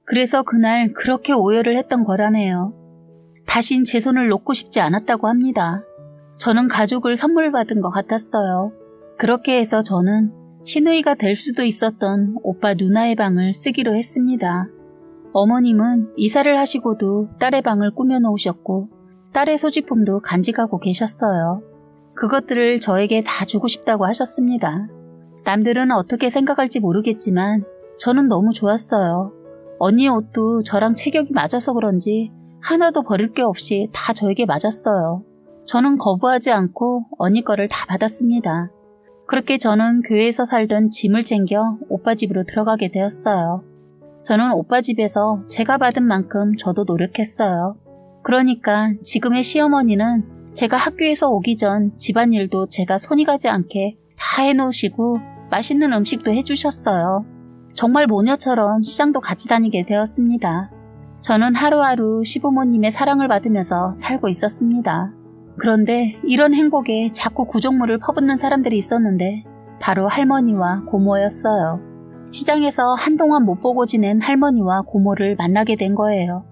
그래서 그날 그렇게 오열을 했던 거라네요. 다신 제 손을 놓고 싶지 않았다고 합니다. 저는 가족을 선물 받은 것 같았어요. 그렇게 해서 저는 시누이가 될 수도 있었던 오빠 누나의 방을 쓰기로 했습니다. 어머님은 이사를 하시고도 딸의 방을 꾸며놓으셨고 딸의 소지품도 간직하고 계셨어요. 그것들을 저에게 다 주고 싶다고 하셨습니다. 남들은 어떻게 생각할지 모르겠지만 저는 너무 좋았어요. 언니 옷도 저랑 체격이 맞아서 그런지 하나도 버릴 게 없이 다 저에게 맞았어요. 저는 거부하지 않고 언니 거를 다 받았습니다. 그렇게 저는 교회에서 살던 짐을 챙겨 오빠 집으로 들어가게 되었어요. 저는 오빠 집에서 제가 받은 만큼 저도 노력했어요. 그러니까 지금의 시어머니는 제가 학교에서 오기 전 집안일도 제가 손이 가지 않게 다 해놓으시고 맛있는 음식도 해주셨어요. 정말 모녀처럼 시장도 같이 다니게 되었습니다. 저는 하루하루 시부모님의 사랑을 받으면서 살고 있었습니다. 그런데 이런 행복에 자꾸 구정물을 퍼붓는 사람들이 있었는데 바로 할머니와 고모였어요. 시장에서 한동안 못 보고 지낸 할머니와 고모를 만나게 된 거예요.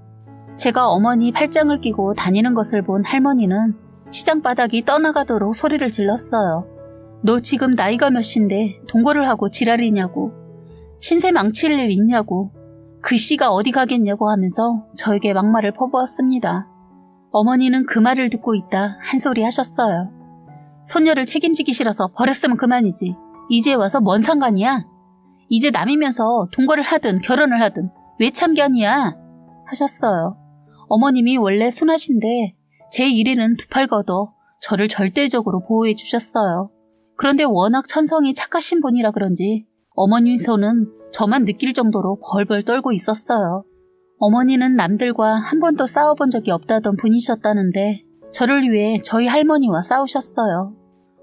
제가 어머니 팔짱을 끼고 다니는 것을 본 할머니는 시장 바닥이 떠나가도록 소리를 질렀어요. 너 지금 나이가 몇인데 동거를 하고 지랄이냐고. 신세 망칠 일 있냐고. 그 씨가 어디 가겠냐고 하면서 저에게 막말을 퍼부었습니다. 어머니는 그 말을 듣고 있다 한 소리 하셨어요. 손녀를 책임지기 싫어서 버렸으면 그만이지. 이제 와서 뭔 상관이야? 이제 남이면서 동거를 하든 결혼을 하든 왜 참견이야? 하셨어요. 어머님이 원래 순하신데 제 일에는 두 팔 걷어 저를 절대적으로 보호해 주셨어요. 그런데 워낙 천성이 착하신 분이라 그런지 어머님 손은 저만 느낄 정도로 벌벌 떨고 있었어요. 어머니는 남들과 한 번도 싸워본 적이 없다던 분이셨다는데 저를 위해 저희 할머니와 싸우셨어요.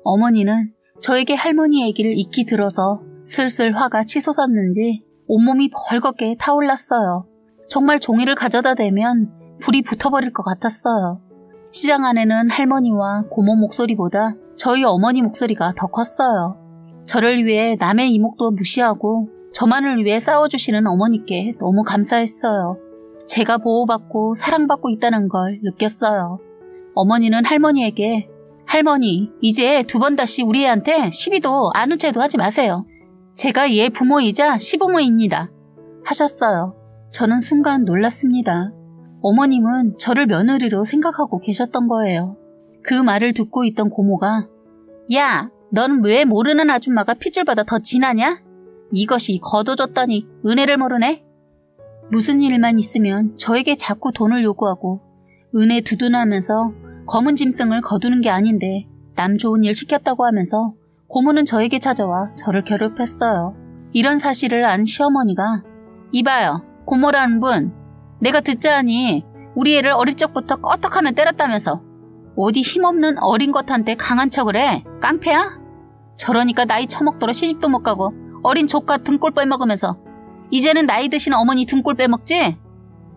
어머니는 저에게 할머니 얘기를 익히 들어서 슬슬 화가 치솟았는지 온몸이 벌겋게 타올랐어요. 정말 종이를 가져다 대면 불이 붙어버릴 것 같았어요. 시장 안에는 할머니와 고모 목소리보다 저희 어머니 목소리가 더 컸어요. 저를 위해 남의 이목도 무시하고 저만을 위해 싸워주시는 어머니께 너무 감사했어요. 제가 보호받고 사랑받고 있다는 걸 느꼈어요. 어머니는 할머니에게 할머니, 이제 두 번 다시 우리 애한테 시비도 아는 체도 하지 마세요. 제가 얘 부모이자 시부모입니다. 하셨어요. 저는 순간 놀랐습니다. 어머님은 저를 며느리로 생각하고 계셨던 거예요. 그 말을 듣고 있던 고모가 야, 넌 왜 모르는 아줌마가 핏줄보다 더 진하냐? 이것이 거둬줬더니 은혜를 모르네? 무슨 일만 있으면 저에게 자꾸 돈을 요구하고 은혜 두둔하면서 검은 짐승을 거두는 게 아닌데 남 좋은 일 시켰다고 하면서 고모는 저에게 찾아와 저를 괴롭혔어요. 이런 사실을 안 시어머니가 이봐요, 고모라는 분, 내가 듣자하니 우리 애를 어릴 적부터 껐떡하면 때렸다면서 어디 힘없는 어린 것한테 강한 척을 해? 깡패야? 저러니까 나이 처먹도록 시집도 못 가고 어린 조카 등골 빼먹으면서 이제는 나이 드신 어머니 등골 빼먹지?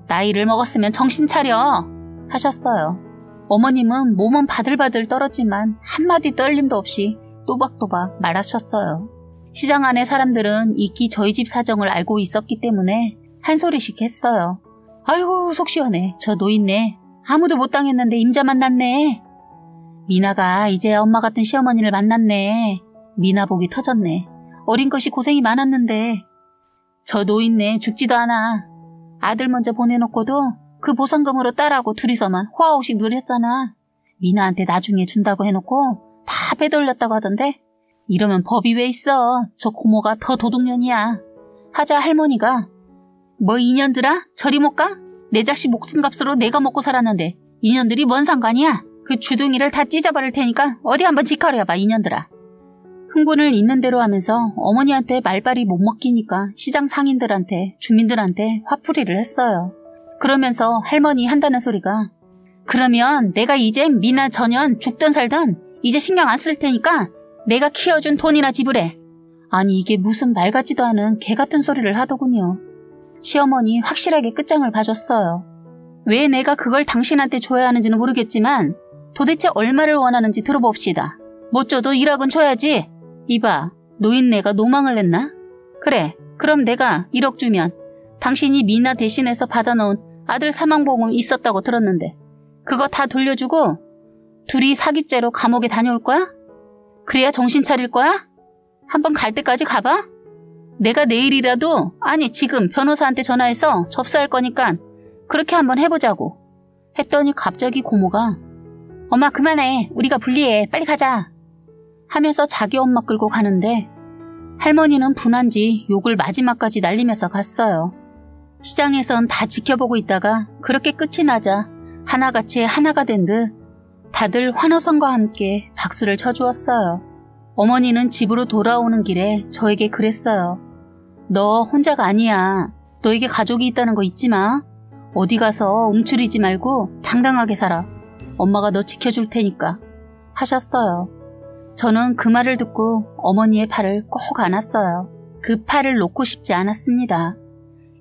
나이를 먹었으면 정신 차려 하셨어요. 어머님은 몸은 바들바들 떨었지만 한마디 떨림도 없이 또박또박 말하셨어요. 시장 안의 사람들은 익히 저희 집 사정을 알고 있었기 때문에 한 소리씩 했어요. 아이고 속 시원해. 저 노인네 아무도 못 당했는데 임자 만났네. 미나가 이제 엄마 같은 시어머니를 만났네. 미나 복이 터졌네. 어린 것이 고생이 많았는데 저 노인네 죽지도 않아. 아들 먼저 보내놓고도 그 보상금으로 딸하고 둘이서만 호화호식 누렸잖아. 미나한테 나중에 준다고 해놓고 다 빼돌렸다고 하던데 이러면 법이 왜 있어. 저 고모가 더 도둑년이야. 하자 할머니가 뭐 이년들아? 저리 못 가? 내 자식 목숨값으로 내가 먹고 살았는데 이년들이 뭔 상관이야? 그 주둥이를 다 찢어버릴 테니까 어디 한번 직하려봐 이년들아. 흥분을 있는 대로 하면서 어머니한테 말발이 못 먹히니까 시장 상인들한테 주민들한테 화풀이를 했어요. 그러면서 할머니 한다는 소리가 그러면 내가 이제 미나 전현 죽든 살든 이제 신경 안 쓸 테니까 내가 키워준 돈이나 지불해. 아니 이게 무슨 말 같지도 않은 개 같은 소리를 하더군요. 시어머니 확실하게 끝장을 봐줬어요. 왜 내가 그걸 당신한테 줘야 하는지는 모르겠지만 도대체 얼마를 원하는지 들어봅시다. 못 줘도 1억은 줘야지. 이봐, 노인네가 노망을 냈나? 그래, 그럼 내가 1억 주면 당신이 미나 대신해서 받아놓은 아들 사망보험이 있었다고 들었는데 그거 다 돌려주고 둘이 사기죄로 감옥에 다녀올 거야? 그래야 정신 차릴 거야? 한번 갈 때까지 가봐? 내가 내일이라도 아니 지금 변호사한테 전화해서 접수할 거니까 그렇게 한번 해보자고. 했더니 갑자기 고모가 엄마 그만해. 우리가 불리해. 빨리 가자. 하면서 자기 엄마 끌고 가는데 할머니는 분한지 욕을 마지막까지 날리면서 갔어요. 시장에선 다 지켜보고 있다가 그렇게 끝이 나자 하나같이 하나가 된 듯 다들 환호성과 함께 박수를 쳐주었어요. 어머니는 집으로 돌아오는 길에 저에게 그랬어요. 너 혼자가 아니야. 너에게 가족이 있다는 거 잊지 마. 어디 가서 움츠리지 말고 당당하게 살아. 엄마가 너 지켜줄 테니까 하셨어요. 저는 그 말을 듣고 어머니의 팔을 꼭 안았어요. 그 팔을 놓고 싶지 않았습니다.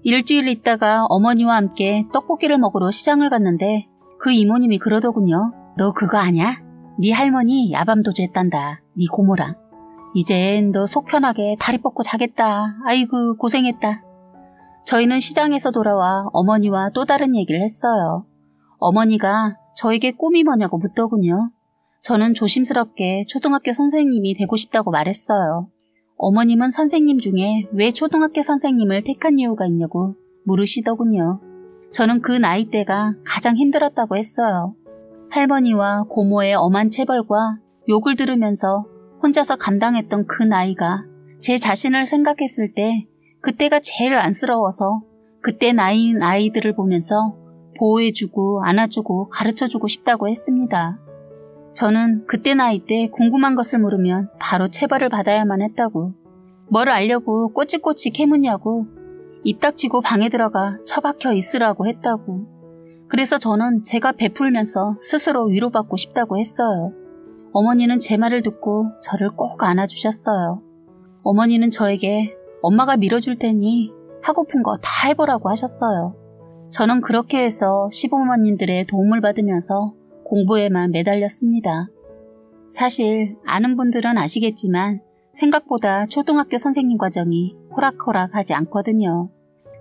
일주일 있다가 어머니와 함께 떡볶이를 먹으러 시장을 갔는데 그 이모님이 그러더군요. 너 그거 아냐? 네 할머니 야밤도주 했단다. 네 고모랑. 이젠 너 속 편하게 다리 뻗고 자겠다. 아이고 고생했다. 저희는 시장에서 돌아와 어머니와 또 다른 얘기를 했어요. 어머니가 저에게 꿈이 뭐냐고 묻더군요. 저는 조심스럽게 초등학교 선생님이 되고 싶다고 말했어요. 어머님은 선생님 중에 왜 초등학교 선생님을 택한 이유가 있냐고 물으시더군요. 저는 그 나이대가 가장 힘들었다고 했어요. 할머니와 고모의 엄한 체벌과 욕을 들으면서 혼자서 감당했던 그 나이가 제 자신을 생각했을 때 그때가 제일 안쓰러워서 그때 나이인 아이들을 보면서 보호해주고 안아주고 가르쳐주고 싶다고 했습니다. 저는 그때 나이 때 궁금한 것을 물으면 바로 체벌을 받아야만 했다고. 뭘 알려고 꼬치꼬치 캐묻냐고. 입 닥치고 방에 들어가 처박혀 있으라고 했다고. 그래서 저는 제가 베풀면서 스스로 위로받고 싶다고 했어요. 어머니는 제 말을 듣고 저를 꼭 안아주셨어요. 어머니는 저에게 엄마가 밀어줄 테니 하고픈 거 다 해보라고 하셨어요. 저는 그렇게 해서 시부모님들의 도움을 받으면서 공부에만 매달렸습니다. 사실 아는 분들은 아시겠지만 생각보다 초등학교 선생님 과정이 호락호락하지 않거든요.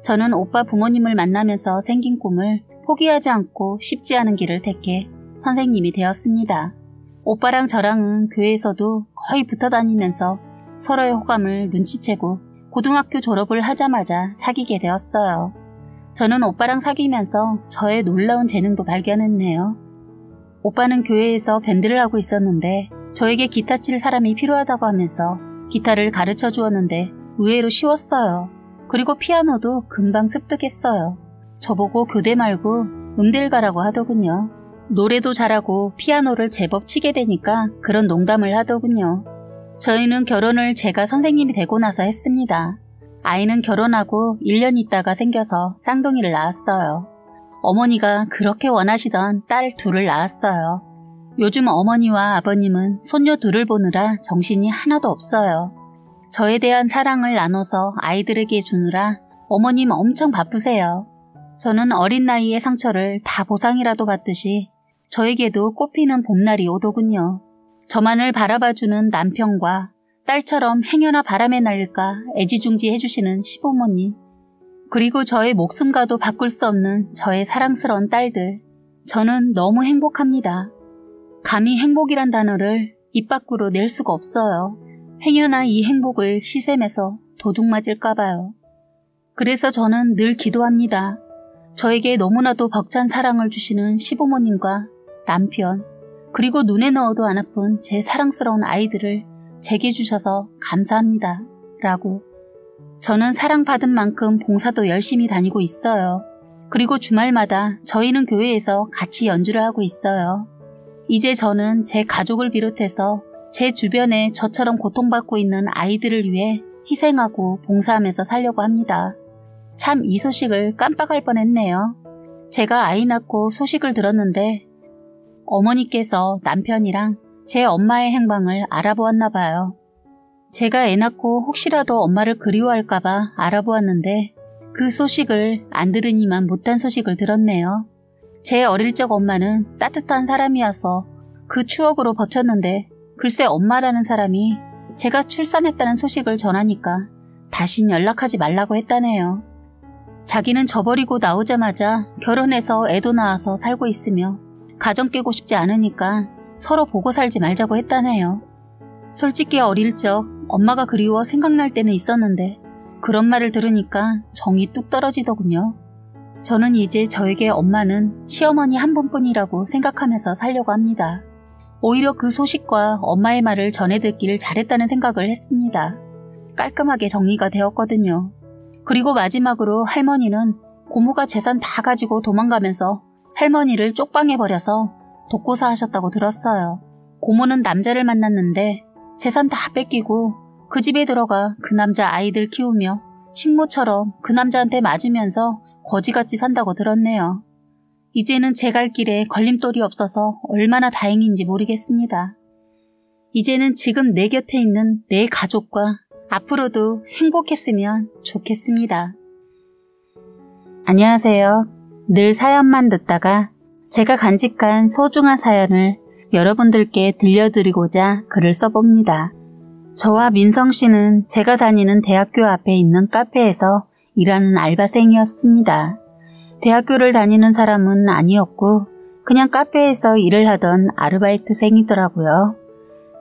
저는 오빠 부모님을 만나면서 생긴 꿈을 포기하지 않고 쉽지 않은 길을 택해 선생님이 되었습니다. 오빠랑 저랑은 교회에서도 거의 붙어 다니면서 서로의 호감을 눈치채고 고등학교 졸업을 하자마자 사귀게 되었어요. 저는 오빠랑 사귀면서 저의 놀라운 재능도 발견했네요. 오빠는 교회에서 밴드를 하고 있었는데 저에게 기타 칠 사람이 필요하다고 하면서 기타를 가르쳐 주었는데 의외로 쉬웠어요. 그리고 피아노도 금방 습득했어요. 저보고 교대 말고 음대를 가라고 하더군요. 노래도 잘하고 피아노를 제법 치게 되니까 그런 농담을 하더군요. 저희는 결혼을 제가 선생님이 되고 나서 했습니다. 아이는 결혼하고 1년 있다가 생겨서 쌍둥이를 낳았어요. 어머니가 그렇게 원하시던 딸 둘을 낳았어요. 요즘 어머니와 아버님은 손녀 둘을 보느라 정신이 하나도 없어요. 저에 대한 사랑을 나눠서 아이들에게 주느라 어머님 엄청 바쁘세요. 저는 어린 나이의 상처를 다 보상이라도 받듯이 저에게도 꽃피는 봄날이 오더군요. 저만을 바라봐주는 남편과 딸처럼 행여나 바람에 날릴까 애지중지 해주시는 시부모님, 그리고 저의 목숨과도 바꿀 수 없는 저의 사랑스러운 딸들, 저는 너무 행복합니다. 감히 행복이란 단어를 입 밖으로 낼 수가 없어요. 행여나 이 행복을 시샘해서 도둑 맞을까봐요. 그래서 저는 늘 기도합니다. 저에게 너무나도 벅찬 사랑을 주시는 시부모님과 남편, 그리고 눈에 넣어도 안 아픈 제 사랑스러운 아이들을 제게 주셔서 감사합니다. 라고. 저는 사랑받은 만큼 봉사도 열심히 다니고 있어요. 그리고 주말마다 저희는 교회에서 같이 연주를 하고 있어요. 이제 저는 제 가족을 비롯해서 제 주변에 저처럼 고통받고 있는 아이들을 위해 희생하고 봉사하면서 살려고 합니다. 참 이 소식을 깜빡할 뻔했네요. 제가 아이 낳고 소식을 들었는데 어머니께서 남편이랑 제 엄마의 행방을 알아보았나 봐요. 제가 애 낳고 혹시라도 엄마를 그리워할까봐 알아보았는데 그 소식을 안 들으니만 못한 소식을 들었네요. 제 어릴 적 엄마는 따뜻한 사람이어서 그 추억으로 버텼는데 글쎄 엄마라는 사람이 제가 출산했다는 소식을 전하니까 다신 연락하지 말라고 했다네요. 자기는 저버리고 나오자마자 결혼해서 애도 낳아서 살고 있으며 가정 깨고 싶지 않으니까 서로 보고 살지 말자고 했다네요. 솔직히 어릴 적 엄마가 그리워 생각날 때는 있었는데 그런 말을 들으니까 정이 뚝 떨어지더군요. 저는 이제 저에게 엄마는 시어머니 한 분뿐이라고 생각하면서 살려고 합니다. 오히려 그 소식과 엄마의 말을 전해 듣기를 잘했다는 생각을 했습니다. 깔끔하게 정리가 되었거든요. 그리고 마지막으로 할머니는 고모가 재산 다 가지고 도망가면서 할머니를 쪽방해버려서 독고사 하셨다고 들었어요. 고모는 남자를 만났는데 재산 다 뺏기고 그 집에 들어가 그 남자 아이들 키우며 식모처럼 그 남자한테 맞으면서 거지같이 산다고 들었네요. 이제는 제 갈 길에 걸림돌이 없어서 얼마나 다행인지 모르겠습니다. 이제는 지금 내 곁에 있는 내 가족과 앞으로도 행복했으면 좋겠습니다. 안녕하세요. 늘 사연만 듣다가 제가 간직한 소중한 사연을 여러분들께 들려드리고자 글을 써봅니다. 저와 민성 씨는 제가 다니는 대학교 앞에 있는 카페에서 일하는 알바생이었습니다. 대학교를 다니는 사람은 아니었고 그냥 카페에서 일을 하던 아르바이트생이더라고요.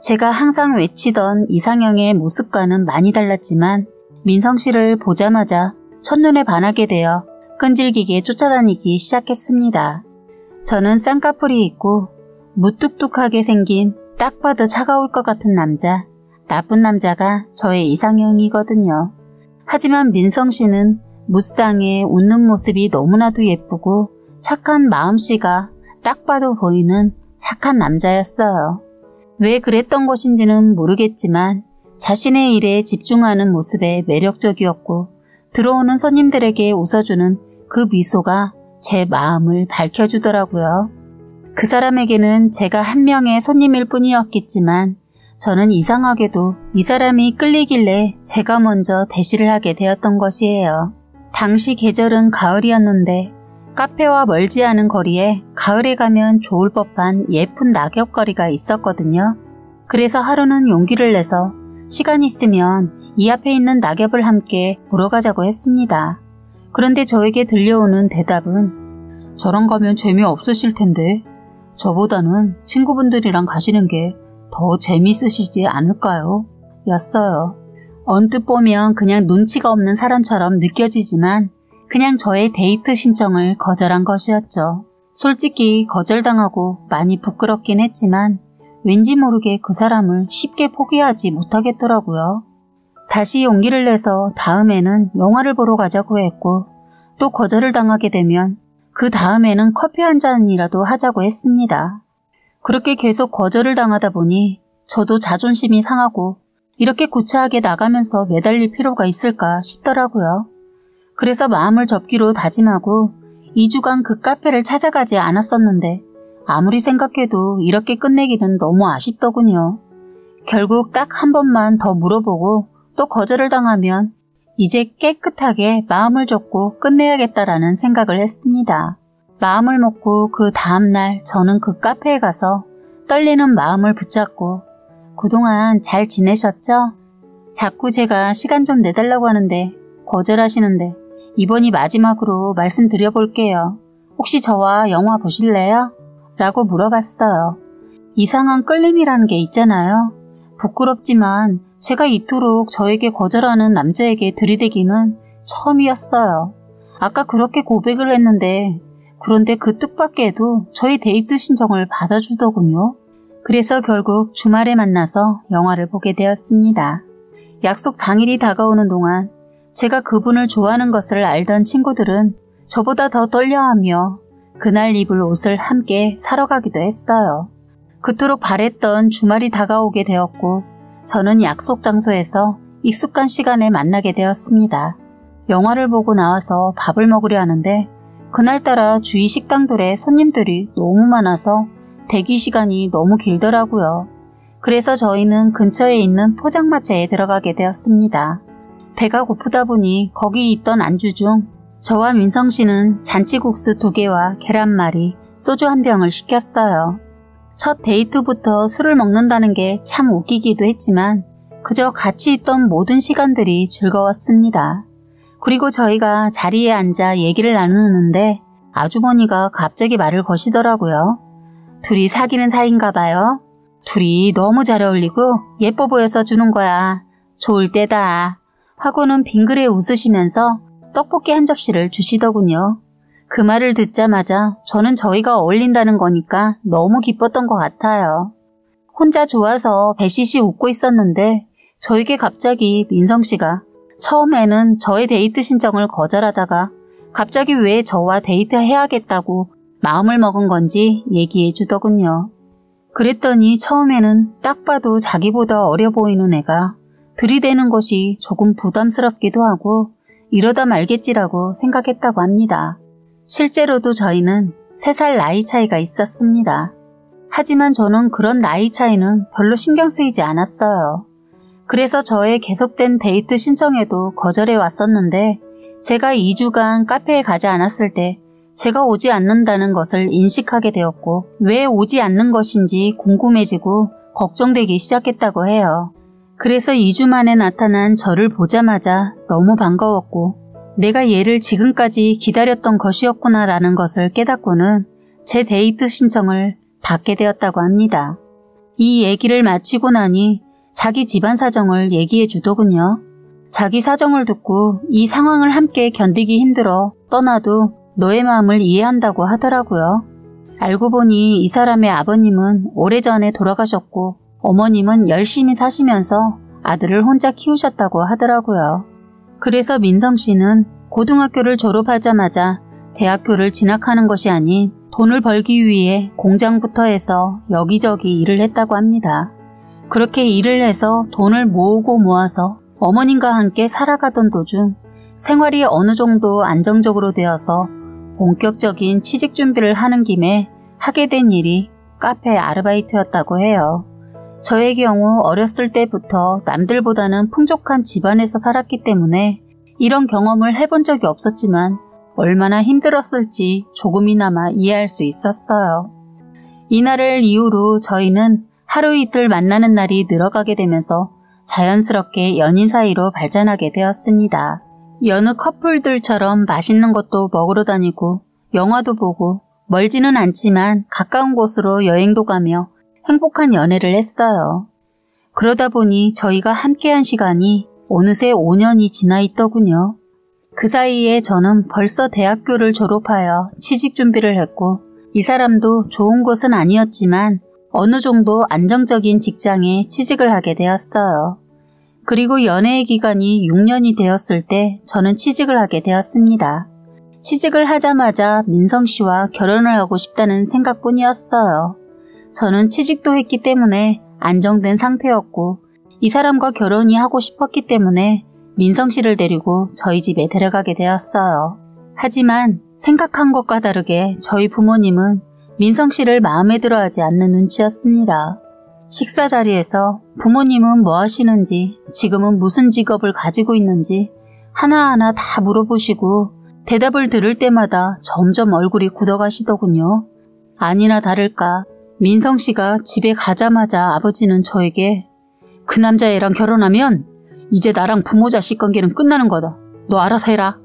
제가 항상 외치던 이상형의 모습과는 많이 달랐지만 민성 씨를 보자마자 첫눈에 반하게 되어 끈질기게 쫓아다니기 시작했습니다. 저는 쌍꺼풀이 있고 무뚝뚝하게 생긴 딱 봐도 차가울 것 같은 남자, 나쁜 남자가 저의 이상형이거든요. 하지만 민성 씨는 무쌍에 웃는 모습이 너무나도 예쁘고 착한 마음씨가 딱 봐도 보이는 착한 남자였어요. 왜 그랬던 것인지는 모르겠지만 자신의 일에 집중하는 모습에 매력적이었고 들어오는 손님들에게 웃어주는 그 미소가 제 마음을 밝혀주더라고요. 그 사람에게는 제가 한 명의 손님일 뿐이었겠지만 저는 이상하게도 이 사람이 끌리길래 제가 먼저 대시를 하게 되었던 것이에요. 당시 계절은 가을이었는데 카페와 멀지 않은 거리에 가을에 가면 좋을 법한 예쁜 낙엽거리가 있었거든요. 그래서 하루는 용기를 내서 시간 있으면 이 앞에 있는 낙엽을 함께 보러 가자고 했습니다. 그런데 저에게 들려오는 대답은 저랑 가면 재미없으실 텐데 저보다는 친구분들이랑 가시는 게 더 재미있으시지 않을까요? 였어요. 언뜻 보면 그냥 눈치가 없는 사람처럼 느껴지지만 그냥 저의 데이트 신청을 거절한 것이었죠. 솔직히 거절당하고 많이 부끄럽긴 했지만 왠지 모르게 그 사람을 쉽게 포기하지 못하겠더라고요. 다시 용기를 내서 다음에는 영화를 보러 가자고 했고 또 거절을 당하게 되면 그 다음에는 커피 한 잔이라도 하자고 했습니다. 그렇게 계속 거절을 당하다 보니 저도 자존심이 상하고 이렇게 구차하게 나가면서 매달릴 필요가 있을까 싶더라고요. 그래서 마음을 접기로 다짐하고 2주간 그 카페를 찾아가지 않았었는데 아무리 생각해도 이렇게 끝내기는 너무 아쉽더군요. 결국 딱 한 번만 더 물어보고 또 거절을 당하면 이제 깨끗하게 마음을 접고 끝내야겠다라는 생각을 했습니다. 마음을 먹고 그 다음날 저는 그 카페에 가서 떨리는 마음을 붙잡고 그동안 잘 지내셨죠? 자꾸 제가 시간 좀 내달라고 하는데 거절하시는데 이번이 마지막으로 말씀드려볼게요. 혹시 저와 영화 보실래요? 라고 물어봤어요. 이상한 끌림이라는 게 있잖아요. 부끄럽지만 제가 이토록 저에게 거절하는 남자에게 들이대기는 처음이었어요. 아까 그렇게 고백을 했는데 그런데 그 뜻밖에도 저희 데이트 신청을 받아주더군요. 그래서 결국 주말에 만나서 영화를 보게 되었습니다. 약속 당일이 다가오는 동안 제가 그분을 좋아하는 것을 알던 친구들은 저보다 더 떨려하며 그날 입을 옷을 함께 사러 가기도 했어요. 그토록 바랬던 주말이 다가오게 되었고 저는 약속 장소에서 익숙한 시간에 만나게 되었습니다. 영화를 보고 나와서 밥을 먹으려 하는데 그날따라 주위 식당들에 손님들이 너무 많아서 대기 시간이 너무 길더라고요. 그래서 저희는 근처에 있는 포장마차에 들어가게 되었습니다. 배가 고프다 보니 거기 있던 안주 중 저와 민성 씨는 잔치국수 2개와 계란말이, 소주 1병을 시켰어요. 첫 데이트부터 술을 먹는다는 게 참 웃기기도 했지만 그저 같이 있던 모든 시간들이 즐거웠습니다. 그리고 저희가 자리에 앉아 얘기를 나누는데 아주머니가 갑자기 말을 거시더라고요. 둘이 사귀는 사이인가 봐요. 둘이 너무 잘 어울리고 예뻐 보여서 주는 거야. 좋을 때다. 하고는 빙그레 웃으시면서 떡볶이 한 접시를 주시더군요. 그 말을 듣자마자 저는 저희가 어울린다는 거니까 너무 기뻤던 것 같아요. 혼자 좋아서 배시시 웃고 있었는데 저에게 갑자기 민성씨가 처음에는 저의 데이트 신청을 거절하다가 갑자기 왜 저와 데이트해야겠다고 마음을 먹은 건지 얘기해 주더군요. 그랬더니 처음에는 딱 봐도 자기보다 어려 보이는 애가 들이대는 것이 조금 부담스럽기도 하고 이러다 말겠지라고 생각했다고 합니다. 실제로도 저희는 3살 나이 차이가 있었습니다. 하지만 저는 그런 나이 차이는 별로 신경 쓰이지 않았어요. 그래서 저의 계속된 데이트 신청에도 거절해 왔었는데 제가 2주간 카페에 가지 않았을 때 제가 오지 않는다는 것을 인식하게 되었고 왜 오지 않는 것인지 궁금해지고 걱정되기 시작했다고 해요. 그래서 2주 만에 나타난 저를 보자마자 너무 반가웠고 내가 얘를 지금까지 기다렸던 것이었구나라는 것을 깨닫고는 제 데이트 신청을 받게 되었다고 합니다. 이 얘기를 마치고 나니 자기 집안 사정을 얘기해 주더군요. 자기 사정을 듣고 이 상황을 함께 견디기 힘들어 떠나도 너의 마음을 이해한다고 하더라고요. 알고 보니 이 사람의 아버님은 오래전에 돌아가셨고 어머님은 열심히 사시면서 아들을 혼자 키우셨다고 하더라고요. 그래서 민성 씨는 고등학교를 졸업하자마자 대학교를 진학하는 것이 아닌 돈을 벌기 위해 공장부터 해서 여기저기 일을 했다고 합니다. 그렇게 일을 해서 돈을 모으고 모아서 어머님과 함께 살아가던 도중 생활이 어느 정도 안정적으로 되어서 본격적인 취직 준비를 하는 김에 하게 된 일이 카페 아르바이트였다고 해요. 저의 경우 어렸을 때부터 남들보다는 풍족한 집안에서 살았기 때문에 이런 경험을 해본 적이 없었지만 얼마나 힘들었을지 조금이나마 이해할 수 있었어요. 이날을 이후로 저희는 하루 이틀 만나는 날이 늘어가게 되면서 자연스럽게 연인 사이로 발전하게 되었습니다. 여느 커플들처럼 맛있는 것도 먹으러 다니고 영화도 보고 멀지는 않지만 가까운 곳으로 여행도 가며 행복한 연애를 했어요. 그러다 보니 저희가 함께한 시간이 어느새 5년이 지나 있더군요. 그 사이에 저는 벌써 대학교를 졸업하여 취직 준비를 했고 이 사람도 좋은 곳은 아니었지만 어느 정도 안정적인 직장에 취직을 하게 되었어요. 그리고 연애의 기간이 6년이 되었을 때 저는 취직을 하게 되었습니다. 취직을 하자마자 민성 씨와 결혼을 하고 싶다는 생각뿐이었어요. 저는 취직도 했기 때문에 안정된 상태였고 이 사람과 결혼이 하고 싶었기 때문에 민성 씨를 데리고 저희 집에 데려가게 되었어요. 하지만 생각한 것과 다르게 저희 부모님은 민성 씨를 마음에 들어하지 않는 눈치였습니다. 식사 자리에서 부모님은 뭐 하시는지, 지금은 무슨 직업을 가지고 있는지 하나하나 다 물어보시고 대답을 들을 때마다 점점 얼굴이 굳어가시더군요. 아니나 다를까 민성 씨가 집에 가자마자 아버지는 저에게 그 남자애랑 결혼하면 이제 나랑 부모 자식 관계는 끝나는 거다. 너 알아서 해라.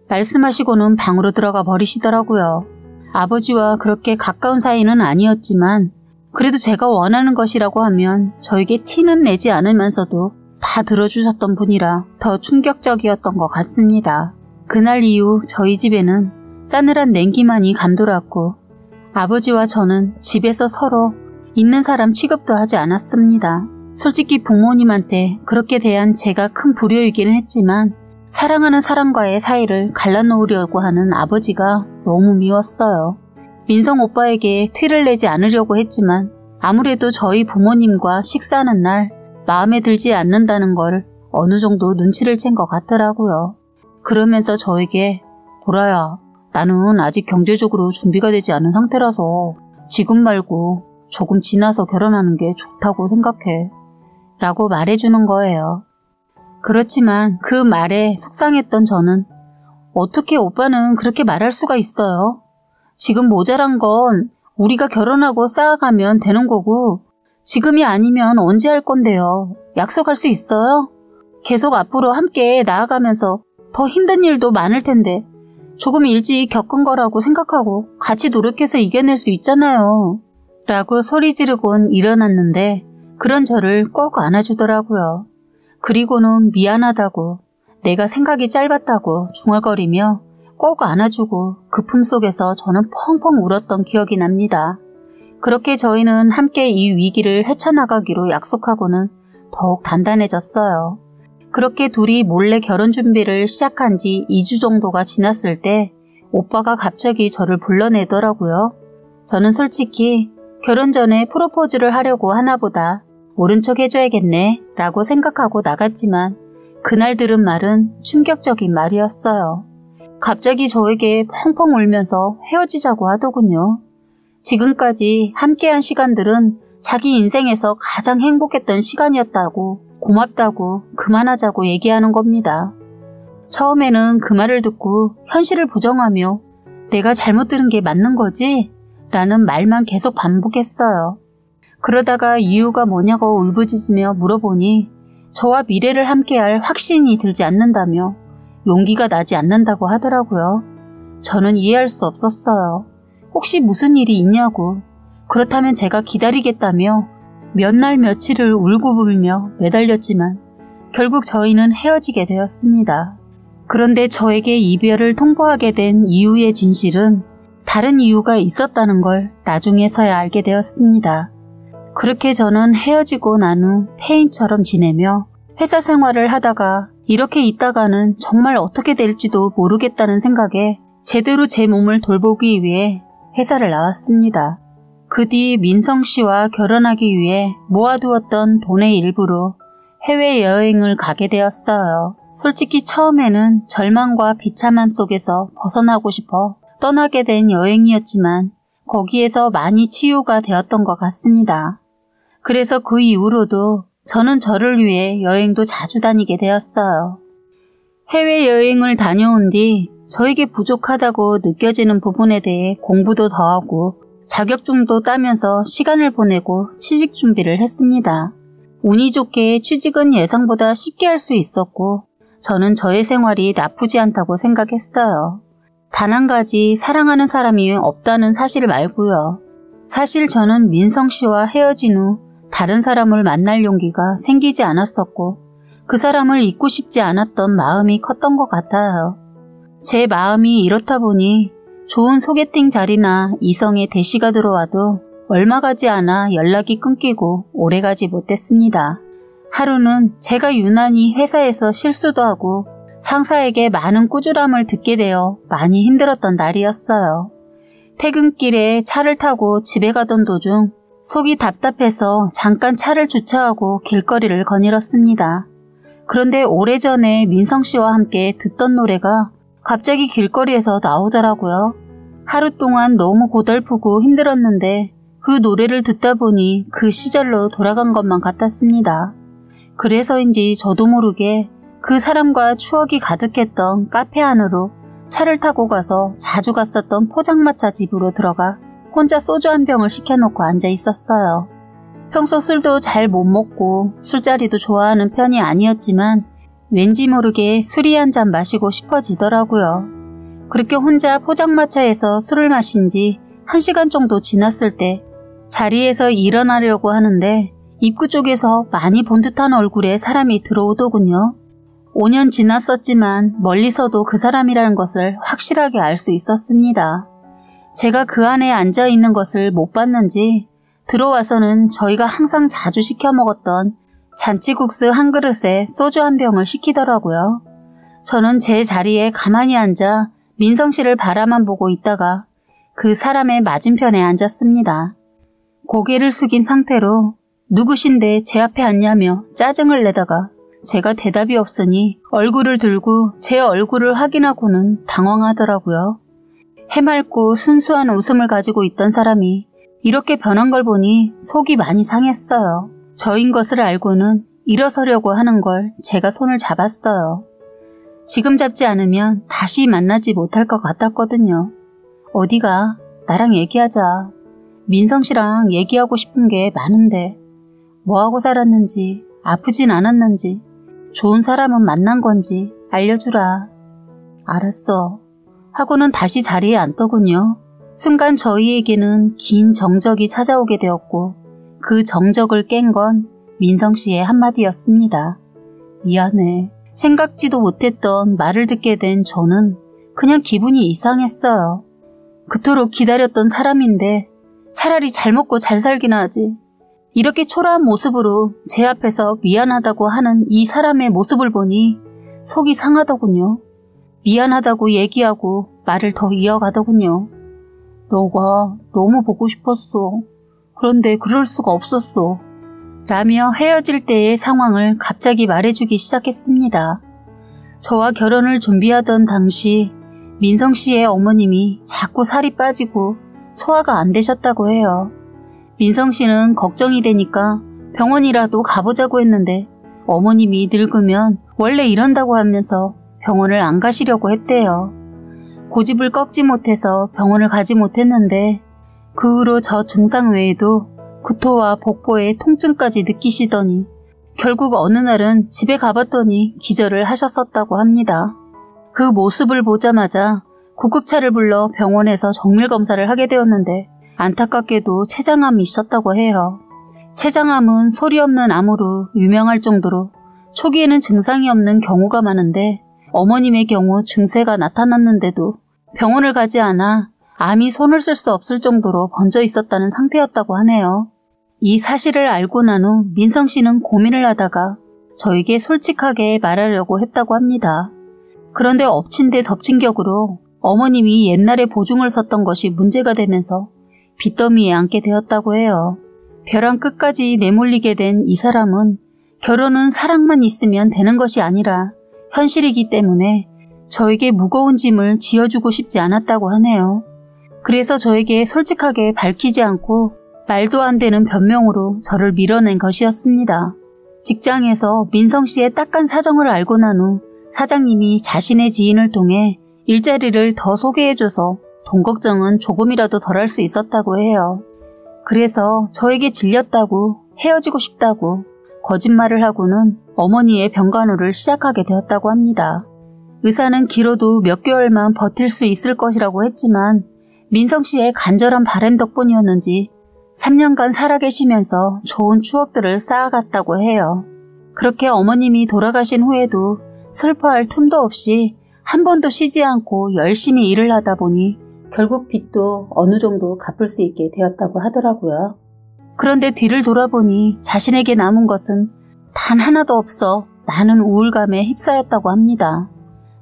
말씀하시고는 방으로 들어가 버리시더라고요. 아버지와 그렇게 가까운 사이는 아니었지만 그래도 제가 원하는 것이라고 하면 저에게 티는 내지 않으면서도 다 들어주셨던 분이라 더 충격적이었던 것 같습니다. 그날 이후 저희 집에는 싸늘한 냉기만이 감돌았고 아버지와 저는 집에서 서로 있는 사람 취급도 하지 않았습니다. 솔직히 부모님한테 그렇게 대한 제가 큰 불효이기는 했지만 사랑하는 사람과의 사이를 갈라놓으려고 하는 아버지가 너무 미웠어요. 민성 오빠에게 티를 내지 않으려고 했지만 아무래도 저희 부모님과 식사하는 날 마음에 들지 않는다는 걸 어느 정도 눈치를 챈 것 같더라고요. 그러면서 저에게 보라야, 나는 아직 경제적으로 준비가 되지 않은 상태라서 지금 말고 조금 지나서 결혼하는 게 좋다고 생각해 라고 말해주는 거예요. 그렇지만 그 말에 속상했던 저는 어떻게 오빠는 그렇게 말할 수가 있어요? 지금 모자란 건 우리가 결혼하고 쌓아가면 되는 거고 지금이 아니면 언제 할 건데요? 약속할 수 있어요? 계속 앞으로 함께 나아가면서 더 힘든 일도 많을 텐데 조금 일찍 겪은 거라고 생각하고 같이 노력해서 이겨낼 수 있잖아요. 라고 소리 지르곤 일어났는데 그런 저를 꼭 안아주더라고요. 그리고는 미안하다고 내가 생각이 짧았다고 중얼거리며 꼭 안아주고 그 품속에서 저는 펑펑 울었던 기억이 납니다. 그렇게 저희는 함께 이 위기를 헤쳐나가기로 약속하고는 더욱 단단해졌어요. 그렇게 둘이 몰래 결혼 준비를 시작한 지 2주 정도가 지났을 때 오빠가 갑자기 저를 불러내더라고요. 저는 솔직히 결혼 전에 프로포즈를 하려고 하나보다 모른 척 해줘야겠네 라고 생각하고 나갔지만 그날 들은 말은 충격적인 말이었어요. 갑자기 저에게 펑펑 울면서 헤어지자고 하더군요. 지금까지 함께한 시간들은 자기 인생에서 가장 행복했던 시간이었다고 고맙다고 그만하자고 얘기하는 겁니다. 처음에는 그 말을 듣고 현실을 부정하며 내가 잘못 들은 게 맞는 거지? 라는 말만 계속 반복했어요. 그러다가 이유가 뭐냐고 울부짖으며 물어보니 저와 미래를 함께할 확신이 들지 않는다며 용기가 나지 않는다고 하더라고요. 저는 이해할 수 없었어요. 혹시 무슨 일이 있냐고. 그렇다면 제가 기다리겠다며 몇 날 며칠을 울고불며 매달렸지만 결국 저희는 헤어지게 되었습니다. 그런데 저에게 이별을 통보하게 된 이유의 진실은 다른 이유가 있었다는 걸 나중에서야 알게 되었습니다. 그렇게 저는 헤어지고 난 후 폐인처럼 지내며 회사 생활을 하다가 이렇게 있다가는 정말 어떻게 될지도 모르겠다는 생각에 제대로 제 몸을 돌보기 위해 회사를 나왔습니다. 그 뒤 민성 씨와 결혼하기 위해 모아두었던 돈의 일부로 해외여행을 가게 되었어요. 솔직히 처음에는 절망과 비참함 속에서 벗어나고 싶어 떠나게 된 여행이었지만 거기에서 많이 치유가 되었던 것 같습니다. 그래서 그 이후로도 저는 저를 위해 여행도 자주 다니게 되었어요. 해외여행을 다녀온 뒤 저에게 부족하다고 느껴지는 부분에 대해 공부도 더하고 자격증도 따면서 시간을 보내고 취직 준비를 했습니다. 운이 좋게 취직은 예상보다 쉽게 할 수 있었고 저는 저의 생활이 나쁘지 않다고 생각했어요. 단 한 가지 사랑하는 사람이 없다는 사실 말고요. 사실 저는 민성 씨와 헤어진 후 다른 사람을 만날 용기가 생기지 않았었고 그 사람을 잊고 싶지 않았던 마음이 컸던 것 같아요. 제 마음이 이렇다 보니 좋은 소개팅 자리나 이성의 대시가 들어와도 얼마 가지 않아 연락이 끊기고 오래가지 못했습니다. 하루는 제가 유난히 회사에서 실수도 하고 상사에게 많은 꾸지람을 듣게 되어 많이 힘들었던 날이었어요. 퇴근길에 차를 타고 집에 가던 도중 속이 답답해서 잠깐 차를 주차하고 길거리를 거닐었습니다. 그런데 오래전에 민성 씨와 함께 듣던 노래가 갑자기 길거리에서 나오더라고요. 하루 동안 너무 고달프고 힘들었는데 그 노래를 듣다 보니 그 시절로 돌아간 것만 같았습니다. 그래서인지 저도 모르게 그 사람과 추억이 가득했던 카페 안으로 차를 타고 가서 자주 갔었던 포장마차 집으로 들어가 혼자 소주 한 병을 시켜놓고 앉아 있었어요. 평소 술도 잘 못 먹고 술자리도 좋아하는 편이 아니었지만 왠지 모르게 술이 한 잔 마시고 싶어지더라고요. 그렇게 혼자 포장마차에서 술을 마신 지 1시간 정도 지났을 때 자리에서 일어나려고 하는데 입구 쪽에서 많이 본 듯한 얼굴에 사람이 들어오더군요. 5년 지났었지만 멀리서도 그 사람이라는 것을 확실하게 알 수 있었습니다. 제가 그 안에 앉아있는 것을 못 봤는지 들어와서는 저희가 항상 자주 시켜 먹었던 잔치국수 한 그릇에 소주 한 병을 시키더라고요. 저는 제 자리에 가만히 앉아 민성 씨를 바라만 보고 있다가 그 사람의 맞은편에 앉았습니다. 고개를 숙인 상태로 누구신데 제 앞에 앉냐며 짜증을 내다가 제가 대답이 없으니 얼굴을 들고 제 얼굴을 확인하고는 당황하더라고요. 해맑고 순수한 웃음을 가지고 있던 사람이 이렇게 변한 걸 보니 속이 많이 상했어요. 저인 것을 알고는 일어서려고 하는 걸 제가 손을 잡았어요. 지금 잡지 않으면 다시 만나지 못할 것 같았거든요. 어디가? 나랑 얘기하자. 민성 씨랑 얘기하고 싶은 게 많은데 뭐하고 살았는지 아프진 않았는지 좋은 사람은 만난 건지 알려주라. 알았어. 하고는 다시 자리에 앉더군요. 순간 저희에게는 긴 정적이 찾아오게 되었고 그 정적을 깬 건 민성 씨의 한마디였습니다. 미안해. 생각지도 못했던 말을 듣게 된 저는 그냥 기분이 이상했어요. 그토록 기다렸던 사람인데 차라리 잘 먹고 잘 살기나 하지. 이렇게 초라한 모습으로 제 앞에서 미안하다고 하는 이 사람의 모습을 보니 속이 상하더군요. 미안하다고 얘기하고 말을 더 이어가더군요. 너가 너무 보고 싶었어. 그런데 그럴 수가 없었어. 라며 헤어질 때의 상황을 갑자기 말해주기 시작했습니다. 저와 결혼을 준비하던 당시 민성 씨의 어머님이 자꾸 살이 빠지고 소화가 안 되셨다고 해요. 민성 씨는 걱정이 되니까 병원이라도 가보자고 했는데 어머님이 늙으면 원래 이런다고 하면서 병원을 안 가시려고 했대요. 고집을 꺾지 못해서 병원을 가지 못했는데 그 후로 저 증상 외에도 구토와 복부에 통증까지 느끼시더니 결국 어느 날은 집에 가봤더니 기절을 하셨었다고 합니다. 그 모습을 보자마자 구급차를 불러 병원에서 정밀검사를 하게 되었는데 안타깝게도 췌장암이 있었다고 해요. 췌장암은 소리 없는 암으로 유명할 정도로 초기에는 증상이 없는 경우가 많은데 어머님의 경우 증세가 나타났는데도 병원을 가지 않아 암이 손을 쓸 수 없을 정도로 번져 있었다는 상태였다고 하네요. 이 사실을 알고 난 후 민성 씨는 고민을 하다가 저에게 솔직하게 말하려고 했다고 합니다. 그런데 엎친 데 덮친 격으로 어머님이 옛날에 보증을 섰던 것이 문제가 되면서 빚더미에 앉게 되었다고 해요. 벼랑 끝까지 내몰리게 된 이 사람은 결혼은 사랑만 있으면 되는 것이 아니라 현실이기 때문에 저에게 무거운 짐을 지어주고 싶지 않았다고 하네요. 그래서 저에게 솔직하게 밝히지 않고 말도 안 되는 변명으로 저를 밀어낸 것이었습니다. 직장에서 민성 씨의 딱한 사정을 알고 난 후 사장님이 자신의 지인을 통해 일자리를 더 소개해줘서 돈 걱정은 조금이라도 덜 할 수 있었다고 해요. 그래서 저에게 질렸다고 헤어지고 싶다고 거짓말을 하고는 어머니의 병간호를 시작하게 되었다고 합니다. 의사는 길어도 몇 개월만 버틸 수 있을 것이라고 했지만 민성 씨의 간절한 바람 덕분이었는지 3년간 살아계시면서 좋은 추억들을 쌓아갔다고 해요. 그렇게 어머님이 돌아가신 후에도 슬퍼할 틈도 없이 한 번도 쉬지 않고 열심히 일을 하다 보니 결국 빚도 어느 정도 갚을 수 있게 되었다고 하더라고요. 그런데 뒤를 돌아보니 자신에게 남은 것은 단 하나도 없어 많은 우울감에 휩싸였다고 합니다.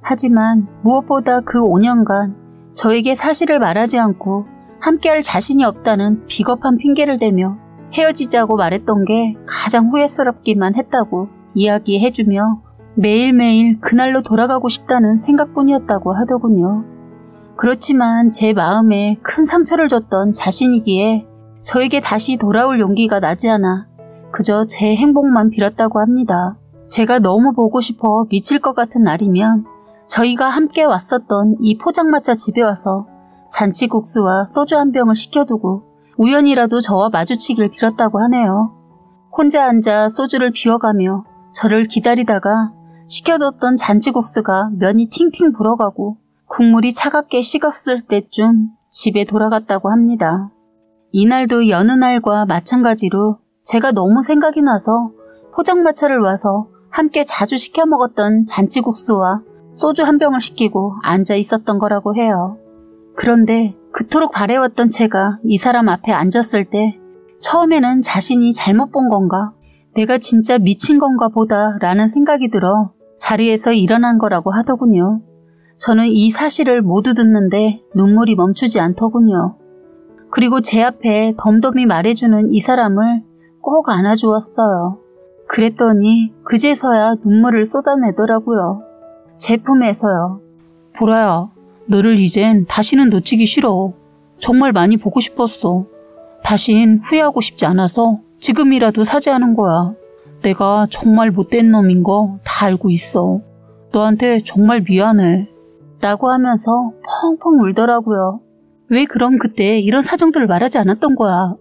하지만 무엇보다 그 5년간 저에게 사실을 말하지 않고 함께할 자신이 없다는 비겁한 핑계를 대며 헤어지자고 말했던 게 가장 후회스럽기만 했다고 이야기해주며 매일매일 그날로 돌아가고 싶다는 생각뿐이었다고 하더군요. 그렇지만 제 마음에 큰 상처를 줬던 자신이기에 저에게 다시 돌아올 용기가 나지 않아 그저 제 행복만 빌었다고 합니다. 제가 너무 보고 싶어 미칠 것 같은 날이면 저희가 함께 왔었던 이 포장마차 집에 와서 잔치국수와 소주 한 병을 시켜두고 우연이라도 저와 마주치길 빌었다고 하네요. 혼자 앉아 소주를 비워가며 저를 기다리다가 시켜뒀던 잔치국수가 면이 팅팅 불어가고 국물이 차갑게 식었을 때쯤 집에 돌아갔다고 합니다. 이날도 여느 날과 마찬가지로 제가 너무 생각이 나서 포장마차를 와서 함께 자주 시켜 먹었던 잔치국수와 소주 한 병을 시키고 앉아 있었던 거라고 해요. 그런데 그토록 바래왔던 제가 이 사람 앞에 앉았을 때 처음에는 자신이 잘못 본 건가, 내가 진짜 미친 건가 보다 라는 생각이 들어 자리에서 일어난 거라고 하더군요. 저는 이 사실을 모두 듣는데 눈물이 멈추지 않더군요. 그리고 제 앞에 덤덤히 말해주는 이 사람을 꼭 안아주었어요. 그랬더니 그제서야 눈물을 쏟아내더라고요. 제 품에서요. 보라야, 너를 이젠 다시는 놓치기 싫어. 정말 많이 보고 싶었어. 다신 후회하고 싶지 않아서 지금이라도 사죄하는 거야. 내가 정말 못된 놈인 거 다 알고 있어. 너한테 정말 미안해. 라고 하면서 펑펑 울더라고요. 왜 그럼 그때 이런 사정들을 말하지 않았던 거야.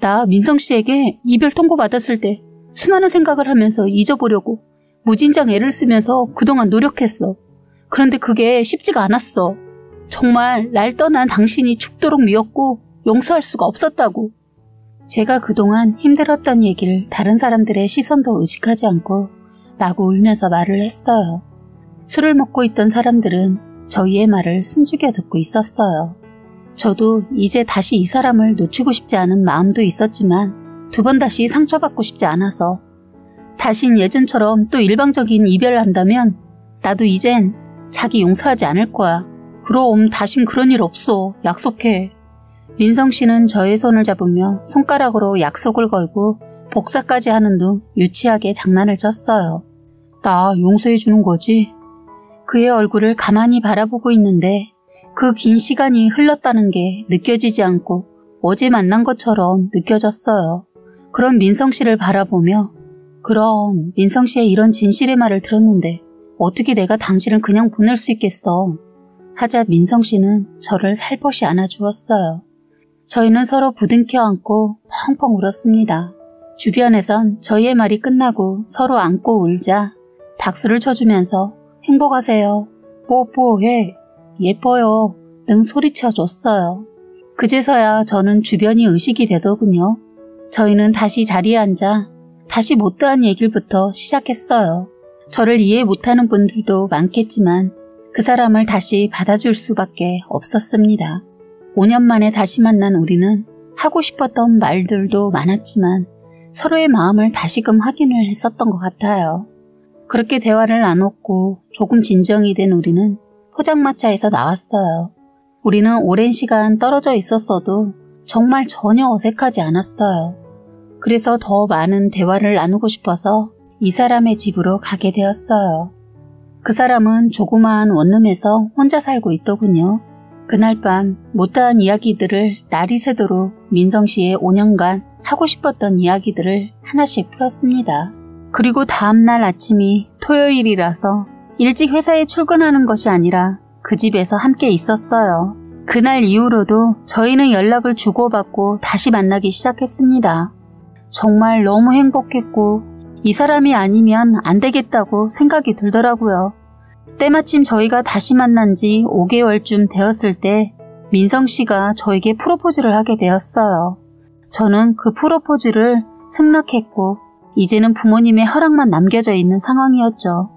나 민성 씨에게 이별 통보 받았을 때 수많은 생각을 하면서 잊어보려고 무진장 애를 쓰면서 그동안 노력했어. 그런데 그게 쉽지가 않았어. 정말 날 떠난 당신이 죽도록 미웠고 용서할 수가 없었다고. 제가 그동안 힘들었던 얘기를 다른 사람들의 시선도 의식하지 않고 마구 울면서 말을 했어요. 술을 먹고 있던 사람들은 저희의 말을 숨죽여 듣고 있었어요. 저도 이제 다시 이 사람을 놓치고 싶지 않은 마음도 있었지만 두 번 다시 상처받고 싶지 않아서 다신 예전처럼 또 일방적인 이별을 한다면 나도 이젠 자기 용서하지 않을 거야. 그럼 다신 그런 일 없어. 약속해. 민성 씨는 저의 손을 잡으며 손가락으로 약속을 걸고 복사까지 하는 둥 유치하게 장난을 쳤어요. 나 용서해 주는 거지? 그의 얼굴을 가만히 바라보고 있는데 그 긴 시간이 흘렀다는 게 느껴지지 않고 어제 만난 것처럼 느껴졌어요. 그런 민성 씨를 바라보며 그럼 민성 씨의 이런 진실의 말을 들었는데 어떻게 내가 당신을 그냥 보낼 수 있겠어? 하자 민성 씨는 저를 살포시 안아주었어요. 저희는 서로 부둥켜 안고 펑펑 울었습니다. 주변에선 저희의 말이 끝나고 서로 안고 울자 박수를 쳐주면서 행복하세요. 뽀뽀해. 예뻐요. 등 소리쳐줬어요. 그제서야 저는 주변이 의식이 되더군요. 저희는 다시 자리에 앉아 다시 못다한 얘기부터 시작했어요. 저를 이해 못하는 분들도 많겠지만 그 사람을 다시 받아줄 수밖에 없었습니다. 5년 만에 다시 만난 우리는 하고 싶었던 말들도 많았지만 서로의 마음을 다시금 확인을 했었던 것 같아요. 그렇게 대화를 나눴고 조금 진정이 된 우리는 포장마차에서 나왔어요. 우리는 오랜 시간 떨어져 있었어도 정말 전혀 어색하지 않았어요. 그래서 더 많은 대화를 나누고 싶어서 이 사람의 집으로 가게 되었어요. 그 사람은 조그마한 원룸에서 혼자 살고 있더군요. 그날 밤 못다한 이야기들을 날이 새도록 민성 씨의 5년간 하고 싶었던 이야기들을 하나씩 풀었습니다. 그리고 다음날 아침이 토요일이라서 일찍 회사에 출근하는 것이 아니라 그 집에서 함께 있었어요. 그날 이후로도 저희는 연락을 주고받고 다시 만나기 시작했습니다. 정말 너무 행복했고 이 사람이 아니면 안 되겠다고 생각이 들더라고요. 때마침 저희가 다시 만난 지 5개월쯤 되었을 때 민성 씨가 저에게 프로포즈를 하게 되었어요. 저는 그 프로포즈를 승낙했고 이제는 부모님의 허락만 남겨져 있는 상황이었죠.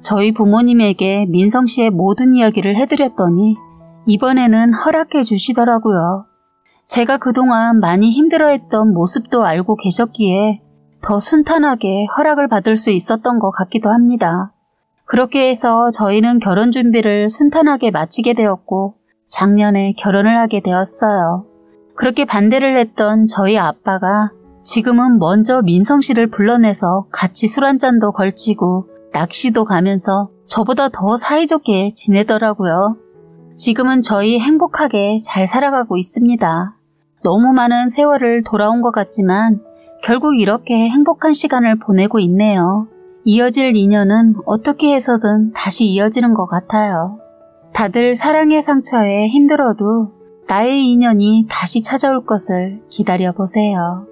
저희 부모님에게 민성 씨의 모든 이야기를 해드렸더니 이번에는 허락해 주시더라고요. 제가 그동안 많이 힘들어했던 모습도 알고 계셨기에 더 순탄하게 허락을 받을 수 있었던 것 같기도 합니다. 그렇게 해서 저희는 결혼 준비를 순탄하게 마치게 되었고 작년에 결혼을 하게 되었어요. 그렇게 반대를 했던 저희 아빠가 지금은 먼저 민성 씨를 불러내서 같이 술 한잔도 걸치고 낚시도 가면서 저보다 더 사이좋게 지내더라고요. 지금은 저희 행복하게 잘 살아가고 있습니다. 너무 많은 세월을 돌아온 것 같지만 결국 이렇게 행복한 시간을 보내고 있네요. 이어질 인연은 어떻게 해서든 다시 이어지는 것 같아요. 다들 사랑의 상처에 힘들어도 나의 인연이 다시 찾아올 것을 기다려보세요.